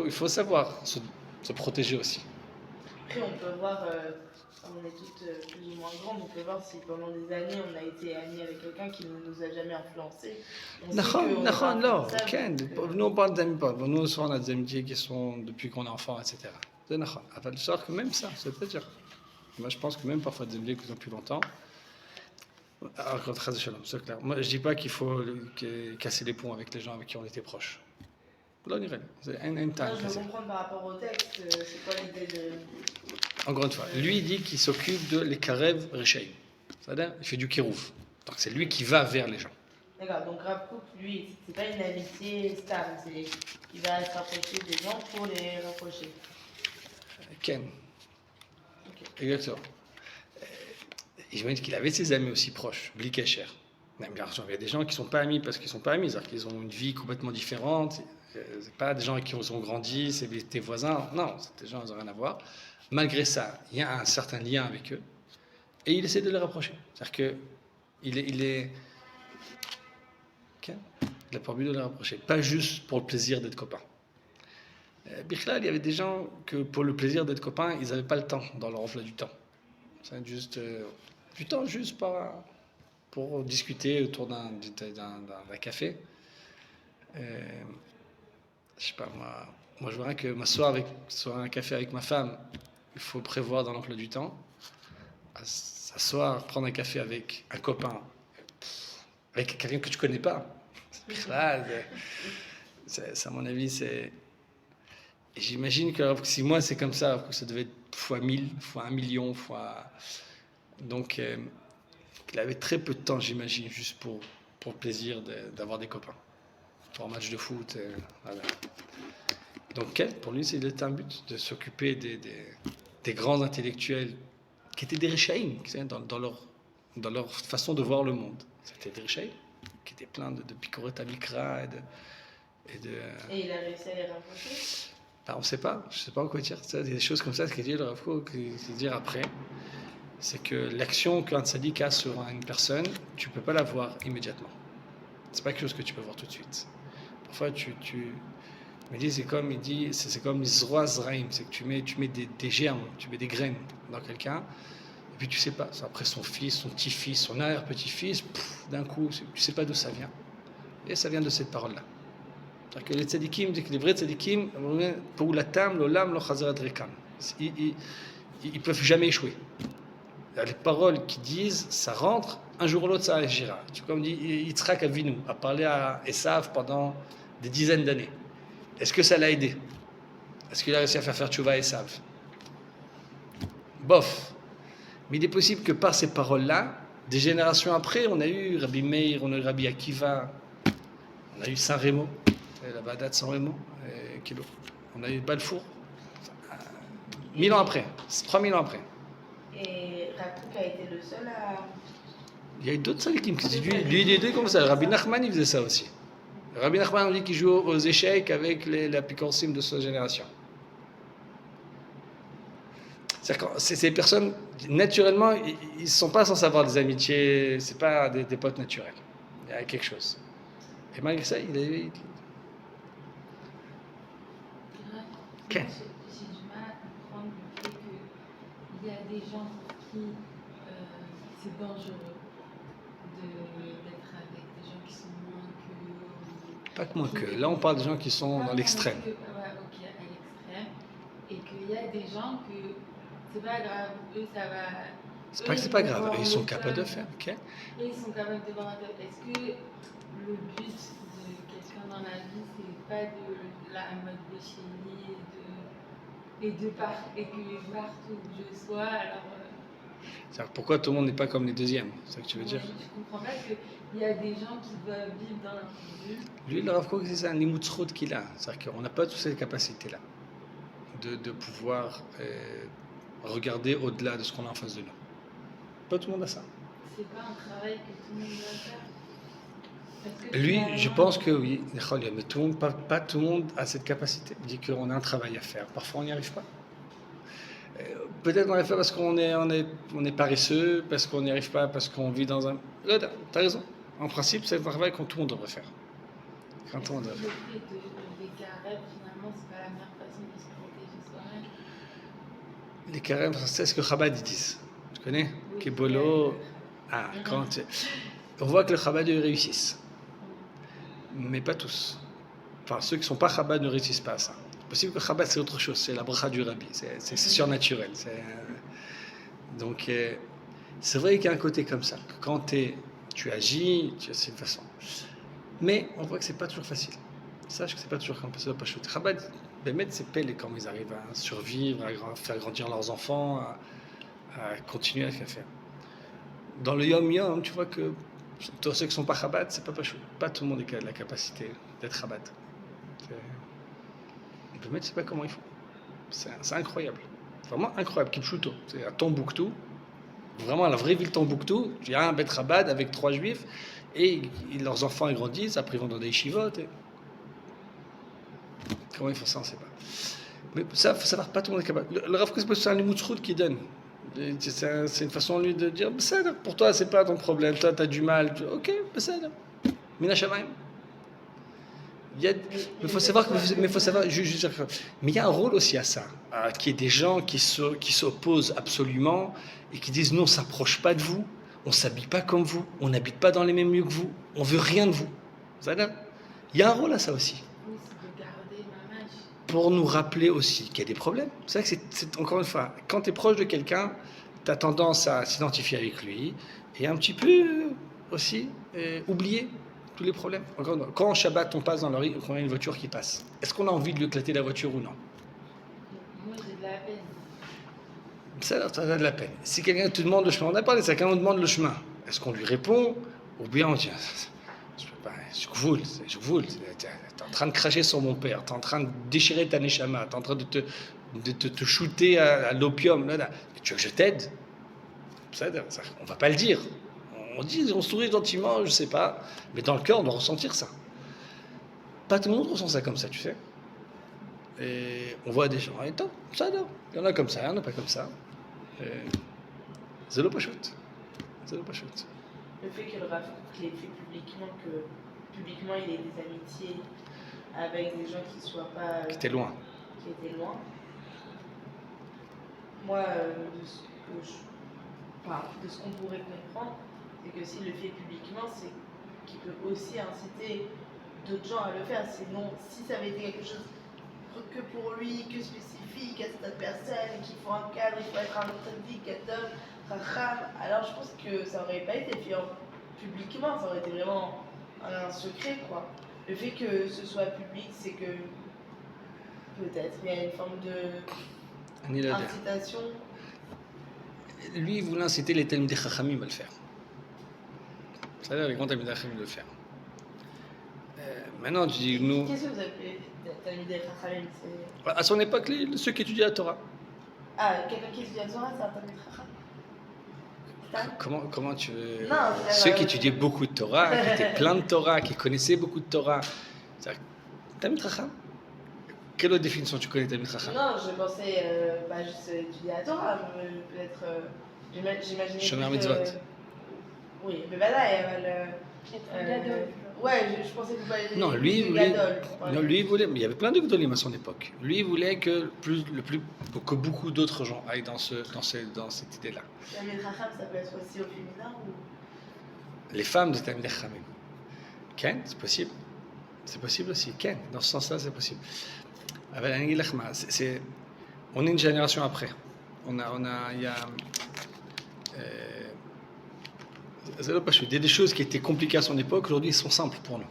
Il faut savoir se protéger aussi. Après, on peut voir, on est toutes plus ou moins grandes, on peut voir si pendant des années on a été amis avec quelqu'un qui ne nous a jamais influencé. Nous on parle d'amis pas. Nous on a des amitiés qui sont depuis qu'on est enfant, etc. C'est que même ça veut pas dire. Moi, je pense que même parfois des milieux qui ont plus longtemps, alors, contre Chaz Shalom, c'est clair. Moi, je dis pas qu'il faut casser les ponts avec les gens avec qui on était proches. Là, on irait. C'est un temps. Non, je veux comprendre par rapport au texte, c'est quoi l'idée de. Encore une fois, lui il dit qu'il s'occupe de l'Ekarev Rechaim. C'est-à-dire, il fait du Kirouv. Donc, c'est lui qui va vers les gens. D'accord, donc Rav Kook, lui, c'est pas une amitié stable, il va se rapprocher des gens pour les rapprocher. Ken. Ok. Exactement. Et j'imagine qu'il avait ses amis aussi proches, Bli Kesher. Mais bien sûr, il y a des gens qui ne sont pas amis parce qu'ils ne sont pas amis, c'est-à-dire qu'ils ont une vie complètement différente. C'est pas des gens avec qui ont grandi, c'est tes voisins. Non, c'est des gens qui n'ont rien à voir. Malgré ça, il y a un certain lien avec eux. Et il essaie de les rapprocher. C'est-à-dire qu'il est. Okay. Il a pour but de les rapprocher. Pas juste pour le plaisir d'être copains. Bichlal, il y avait des gens que pour le plaisir d'être copains, ils n'avaient pas le temps dans leur emploi du temps. C'est juste du temps juste pour discuter autour d'un café. Je sais pas, moi je vois que m'asseoir un café avec ma femme, il faut prévoir dans l'emploi du temps. S'asseoir, prendre un café avec un copain, avec quelqu'un que tu connais pas. À mon avis, c'est. Et j'imagine que si moi c'est comme ça devait être fois 1000, fois 1 million, fois. Donc, il avait très peu de temps, j'imagine, juste pour le plaisir d'avoir des copains. Pour un match de foot, voilà. Donc, pour lui, c'était un but de s'occuper des grands intellectuels qui étaient des Rechaïm, dans leur façon de voir le monde. C'était des Rechaïm qui étaient pleins de picorettes à Mikra et il a réussi à les rapprocher? On ne sait pas, je ne sais pas quoi dire. Il y a des choses comme ça, ce qu'il dit le Rav Kook, dire après, c'est que l'action qu'un tzaddik a sur une personne, tu ne peux pas la voir immédiatement. Ce n'est pas quelque chose que tu peux voir tout de suite. Parfois, il dit, c'est comme Izroa Zraim, c'est que tu mets des germes, tu mets des graines dans quelqu'un, et puis tu ne sais pas. Après son fils, son petit-fils, son arrière-petit-fils, d'un coup, tu ne sais pas d'où ça vient. Et ça vient de cette parole-là. C'est-à-dire que les tzadikim, les vrais tzadikim, pour l'atam, l'olam, lo chazarat rekam. Ils ne peuvent jamais échouer. Les paroles qui disent, ça rentre, un jour ou l'autre, ça agira. Comme dit Yitzhak Avinu, a parlé à Esav pendant des dizaines d'années. Est-ce que ça l'a aidé? Est-ce qu'il a réussi à faire tchouva à Esav? Bof. Mais il est possible que par ces paroles-là, des générations après, on a eu Rabbi Meir, on a eu Rabbi Akiva, on a eu Saint Rémo, la Bada de Saint Rémo, on a eu Balfour, 1000 ans après, 3000 ans après. Et Rav Kook a été le seul à. Il y a eu d'autres tzadikim qui lui il était comme ça. Rabbi Nachman il faisait ça aussi. Rabbi Nachman on dit qu'il joue aux échecs avec la picorsim de sa génération. C'est-à-dire que ces personnes, naturellement, ils ne sont pas censés avoir des amitiés, c'est pas des potes naturels. Il y a quelque chose. Et malgré ça, il est. J'ai du mal à comprendre le fait qu'il y a des gens pour qui c'est dangereux d'être avec des gens qui sont moins que. Pas que moins que. Là, on parle des gens qui sont dans l'extrême. Ouais, ok, à l'extrême. Et qu'il y a des gens que c'est pas grave, eux ça va. C'est pas que c'est pas grave, ils sont capables de faire. Okay. Ils sont capables de voir un tel. Est-ce que le but de quelqu'un dans la vie, c'est pas de la mode de chérie et que partout où je sois, alors. C'est-à-dire pourquoi tout le monde n'est pas comme les deuxièmes, c'est ça que tu veux dire? Je comprends pas qu'il y a des gens qui doivent vivre dans leur bulle. Lui, le Rav Kook, c'est un limoutzrout qu'il a. C'est-à-dire qu'on n'a pas toutes ces capacités-là de pouvoir regarder au-delà de ce qu'on a en face de nous. Pas tout le monde a ça. C'est pas un travail que tout le monde doit faire. Lui, je pense que oui, mais tout le monde, pas tout le monde a cette capacité. Il dit qu'on a un travail à faire. Parfois, on n'y arrive pas. Peut-être on arrive pas parce qu'on est paresseux, parce qu'on n'y arrive pas, parce qu'on vit dans un. Là, t'as raison. En principe, c'est un travail que tout le monde devrait faire. Quand tout le monde devrait faire. Le fait des carèves, finalement, c'est pas la meilleure façon de se protéger soi-même. Les carèves, c'est ce que Chabad disent. Tu connais? Oui, Kebolo. Ah, quand. On voit que le Chabad ils réussissent. Mais pas tous. Enfin, ceux qui ne sont pas Chabad ne réussissent pas à ça. C'est possible que Chabad c'est autre chose, c'est la bracha du Rabbi, c'est surnaturel. Donc, c'est vrai qu'il y a un côté comme ça. Que quand tu agis, c'est une façon. Mais on voit que c'est pas toujours facile. Sache que c'est pas toujours comme ça. Pas chouette. Chabad, Bémet, c'est pelle quand ils arrivent à survivre, à faire grandir leurs enfants, à continuer à faire. Dans le Yom Yom, tu vois que tous ceux qui sont pas Chabad, c'est pas chouette. Pas tout le monde a la capacité d'être Chabad. Bémet, je sais pas comment ils font. C'est incroyable. Vraiment incroyable. Kipchuto. C'est à Tombouctou. Vraiment, la vraie ville Tombouctou. Il y a un Bet Chabad avec 3 juifs. Et leurs enfants ils grandissent. Après, ils vont dans des yeshivot. Comment ils font ça, on ne sait pas. Mais ça, il faut savoir, pas tout le monde est capable. Le Rav Kook, c'est un limoutzrout qui donne. C'est une façon, lui, de dire pour toi, c'est pas ton problème. Toi, tu as du mal. Ok, Mina Shamayim. Mais il faut savoir, mais il y a un rôle aussi à ça, qui est des gens qui s'opposent absolument et qui disent non, on s'approche pas de vous, on s'habille pas comme vous, on n'habite pas dans les mêmes lieux que vous, on veut rien de vous. Il y a un rôle à ça aussi. Oui, c'est de garder ma mâche. Pour nous rappeler aussi qu'il y a des problèmes. C'est vrai que c'est encore une fois, quand tu es proche de quelqu'un, tu as tendance à s'identifier avec lui et un petit peu aussi oublier tous les problèmes. Encore une fois, quand en Shabbat on passe dans la rue, quand il y a une voiture qui passe, est-ce qu'on a envie de lui éclater la voiture ou non? Moi, j'ai de la peine. Ça a de la peine. Si quelqu'un te demande le chemin, on a parlé, si quelqu'un nous demande le chemin, est-ce qu'on lui répond ou bien on dit je peux pas, je voule, t'es en train de cracher sur mon père, t'es en train de déchirer ta neshama, t'es en train de te shooter à l'opium, là. Tu veux que je t'aide? On va pas le dire. On sourit gentiment, je sais pas, mais dans le cœur, on doit ressentir ça. Pas tout le monde ressent ça comme ça, tu sais. Et on voit des gens, et tant, ça non. Il y en a comme ça, il y en a pas comme ça. Zéro pas chouette. Le fait que le Rav Kook ait fait publiquement il ait des amitiés avec des gens qui soient pas. Qui étaient loin. Qui étaient loin. Moi, de ce qu'on pourrait comprendre, c'est que s'il le fait publiquement, c'est qu'il peut aussi inciter d'autres gens à le faire. Sinon, si ça avait été quelque chose que pour lui, que spécifique à cette personne, qu'il faut un cadre, il faut être un tzaddik, Gadol, Racham, alors je pense que ça n'aurait pas été fait publiquement, ça aurait été vraiment un secret, quoi. Le fait que ce soit public, c'est que peut-être il y a une forme de incitation. Lui, il voulait inciter les Talmidei Chachamim à le faire. C'est-à-dire les grands Talmidei Chachamim de le faire. Maintenant, tu dis, nous... Qu'est-ce que vous appelez Talmidei Chachamim? À son époque, ceux qui étudiaient la Torah. Ah, quelqu'un qui étudie la Torah, c'est un Talmidei Chacham? Comment tu veux... Non, ceux qui étudiaient beaucoup de Torah, qui étaient plein de Torah, qui connaissaient beaucoup de Torah. Talmidei Chacham? Quelle autre définition tu connais Talmidei Chacham? Non, je pensais juste étudier la Torah, peut-être. J'imaginais. Shomer Mitzvot. Oui, mais voilà, Gadol. Ouais, je pensais que vous parliez Non, lui, Gadol. il voulait, mais il y avait plein de Gdolim à son époque. Lui, il voulait que beaucoup d'autres gens aillent dans cette idée-là. Talmidei Chacham, ça peut être aussi au féminin ou... Les femmes de Talmidei Chachamim. Ken, c'est possible. C'est possible aussi. Ken, dans ce sens-là, c'est possible. On est une génération après. Il y a des choses qui étaient compliquées à son époque, aujourd'hui, sont simples pour nous.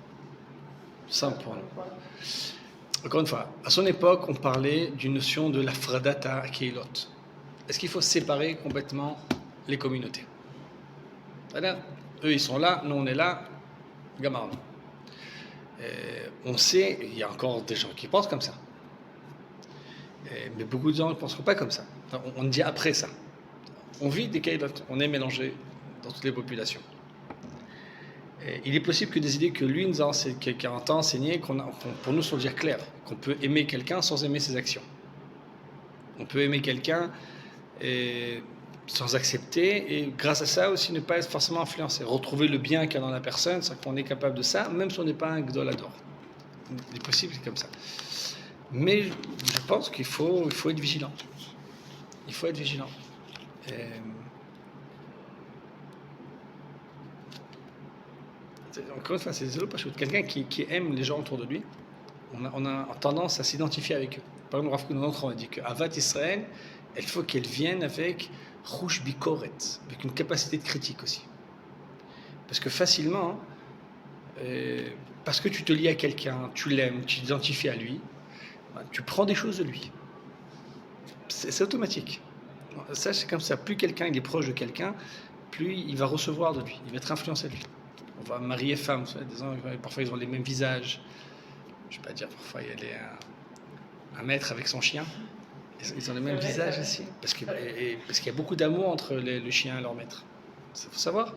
Encore une fois, à son époque, on parlait d'une notion de la fradata keilot. Est-ce qu'il faut séparer complètement les communautés? C'est-à-dire, eux, ils sont là, nous, on est là, gamarno. On sait, il y a encore des gens qui pensent comme ça. Mais beaucoup de gens ne penseront pas comme ça. On dit après ça. On vit des kailotes, on est mélangé dans toutes les populations. Il est possible que des idées que lui nous a enseignées, pour nous sont déjà claires, qu'on peut aimer quelqu'un sans aimer ses actions. On peut aimer quelqu'un sans accepter, et grâce à ça aussi ne pas être forcément influencé. Retrouver le bien qu'il y a dans la personne, c'est qu'on est capable de ça, même si on n'est pas un gdolador. Il est possible, c'est comme ça. Mais je pense qu'il faut être vigilant. Il faut être vigilant. Encore une fois, c'est zéro pas chouette. Quelqu'un qui aime les gens autour de lui, on a tendance à s'identifier avec eux. Par exemple, Rav Kook, on a dit que Avat Israël, il faut qu'elle vienne avec rouge bikoret, avec une capacité de critique aussi. Parce que facilement, parce que tu te lis à quelqu'un, tu l'aimes, tu t'identifies à lui, tu prends des choses de lui. C'est automatique. Ça, c'est comme ça. Plus quelqu'un il est proche de quelqu'un, plus il va recevoir de lui, il va être influencé de lui. On va marier femmes, parfois ils ont les mêmes visages. Je ne vais pas dire, parfois il y a un maître avec son chien. Ils ont les mêmes visages aussi. Parce qu'il y a beaucoup d'amour entre le chien et leur maître. Il faut savoir.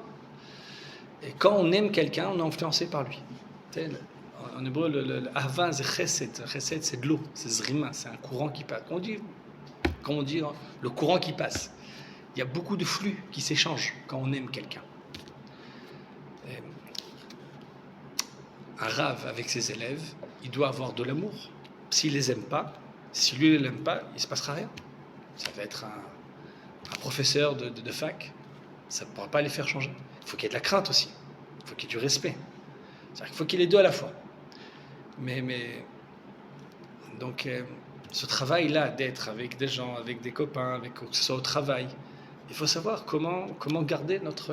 Et quand on aime quelqu'un, on est influencé par lui. En hébreu, le Ahava, c'est chesed. Chesed, c'est de l'eau, c'est zrima, c'est un courant qui passe. Comme on dit, le courant qui passe. Il y a beaucoup de flux qui s'échangent quand on aime quelqu'un. Un rave avec ses élèves, il doit avoir de l'amour. S'il les aime pas, si lui ne l'aime pas, il ne se passera rien. Ça va être un professeur de fac, ça ne pourra pas les faire changer. Il faut qu'il y ait de la crainte aussi. Il faut qu'il y ait du respect. C'est-à-dire qu'il faut qu'il y ait les deux à la fois. Donc, ce travail-là d'être avec des gens, avec des copains, que ce soit au travail, il faut savoir comment garder notre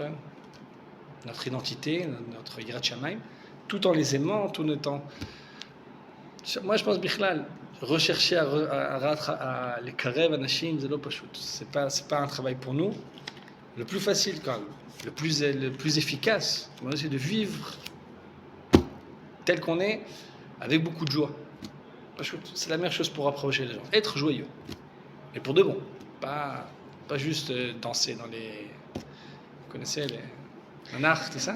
identité, notre Yirat Shamayim, tout en les aimant, tout en étant... Moi, je pense, Bichlal, rechercher à les karev anashim, c'est pas c'est pas un travail pour nous. Le plus facile, quand même, le plus efficace, c'est de vivre tel qu'on est, avec beaucoup de joie. C'est la meilleure chose pour approcher les gens. Être joyeux. Mais pour de bon. Pas juste danser dans les... Vous connaissez les nanars, tout ça?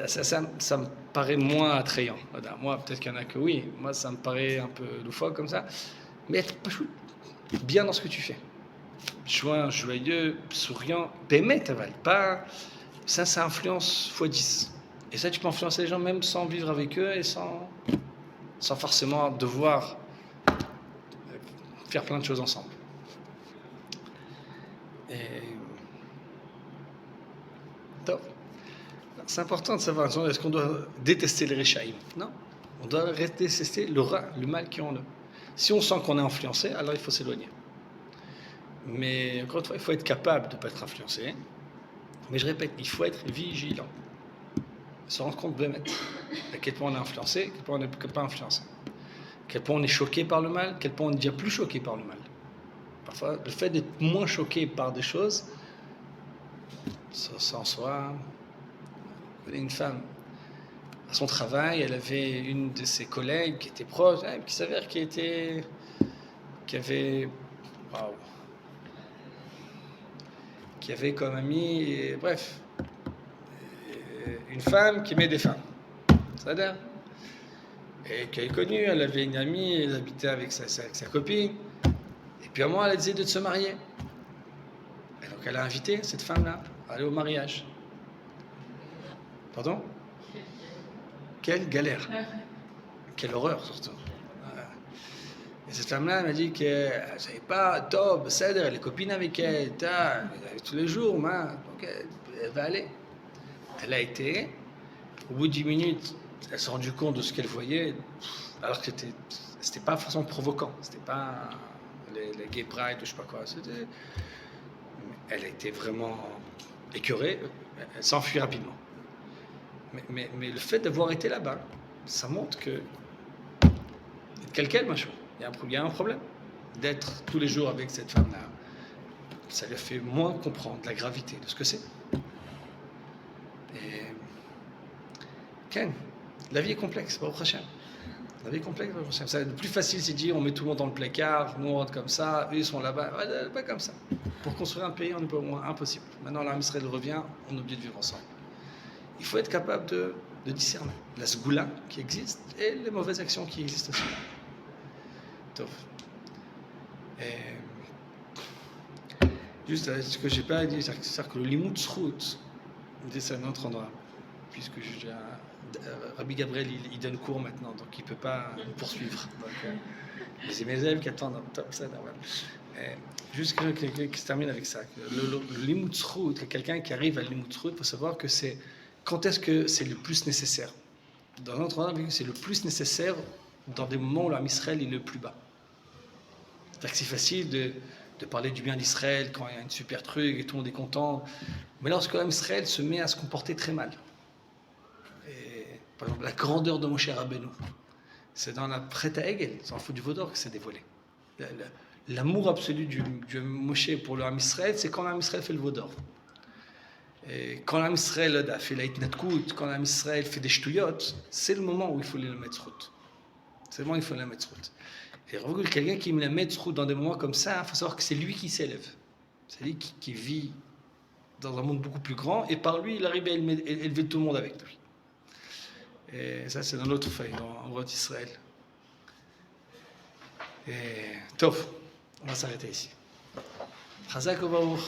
Ça me paraît moins attrayant. Moi, peut-être qu'il y en a que oui. Moi, ça me paraît un peu loufoque comme ça. Mais être bien dans ce que tu fais. Joyeux, souriant. Bémet, pas... Ça influence x10. Et ça, tu peux influencer les gens même sans vivre avec eux et sans forcément devoir faire plein de choses ensemble. Top. C'est important de savoir, est-ce qu'on doit détester les Réchaïm? Non. On doit détester le mal qui est en eux. Si on sent qu'on est influencé, alors il faut s'éloigner. Mais encore une fois, il faut être capable de ne pas être influencé. Mais je répète, il faut être vigilant. Se rendre compte de mettre à quel point on est influencé, à quel point on n'est pas influencé. À quel point on est choqué par le mal, à quel point on est déjà plus choqué par le mal. Parfois, le fait d'être moins choqué par des choses, ça en soi... Une femme, à son travail, elle avait une de ses collègues qui était proche, qui s'avère qui avait comme amie, bref, une femme qui aimait des femmes. C'est-à-dire, et qu'elle est connue, elle avait une amie, elle habitait avec sa copine, et puis à un moment, elle a décidé de se marier. Et donc elle a invité cette femme-là à aller au mariage. Pardon? Quelle galère. Quelle horreur, surtout. Et cette femme-là, elle m'a dit qu'elle ne savait pas, Tob, Seder, elle est copine avec elle, tous les jours, donc elle va aller. Elle a été, au bout de 10 minutes, elle s'est rendue compte de ce qu'elle voyait, alors que c'était pas forcément provoquant, c'était pas les gay pride, je sais pas quoi, elle a été vraiment écœurée, elle s'enfuit rapidement. Mais le fait d'avoir été là-bas, ça montre que il y a un problème. D'être tous les jours avec cette femme-là, ça lui a fait moins comprendre la gravité de ce que c'est. Et Ken, la vie est complexe, pas au prochain. La vie est complexe, pas au prochain. Le plus facile, c'est de dire on met tout le monde dans le placard, nous on rentre comme ça, eux ils sont là-bas. Pas comme ça. Pour construire un pays, on n'est pas au moins impossible. Maintenant, l'Am Israël revient, on oublie de vivre ensemble. Il faut être capable de discerner la sgoula qui existe et les mauvaises actions qui existent aussi. Top. Juste ce que j'ai pas dit, c'est-à-dire que le limut zchut, c'est un autre endroit, puisque Rabbi Gabriel il donne cours maintenant, donc il peut pas nous poursuivre. Donc, c'est mes élèves qui attendent. Top, ça, juste quelqu'un qui se termine avec ça. Le limut zchut, quelqu'un qui arrive à limut zchut, il faut savoir que c'est quand est-ce que c'est le plus nécessaire. Dans notre endroit, c'est le plus nécessaire dans des moments où l'Am Israël est le plus bas. C'est-à-dire que c'est facile de parler du bien d'Israël quand il y a une super truc et tout le monde est content. Mais lorsque Israël se met à se comporter très mal, et, par exemple la grandeur de Moshe Rabbeinu, c'est dans la Prêt à Hegel, c'est en faux du Vaudor que c'est dévoilé. L'amour absolu du Moshe pour le Ham Israël, c'est quand l'Ham Israël fait le Vaudor. Et quand l'Ham Israël a fait la Hitnatkout, quand l'Ham Israël fait des Shtuyot, c'est le moment où il faut les mettre route. C'est le moment où il faut les mettre route. Et quelqu'un qui me la met route dans des moments comme ça, il faut savoir que c'est lui qui s'élève. C'est lui qui vit dans un monde beaucoup plus grand, et par lui, il arrive à élever tout le monde avec lui. Et ça, c'est dans l'autre feuille, en Roi d'Israël. Et Tov, on va s'arrêter ici. Chazak ou Baruch.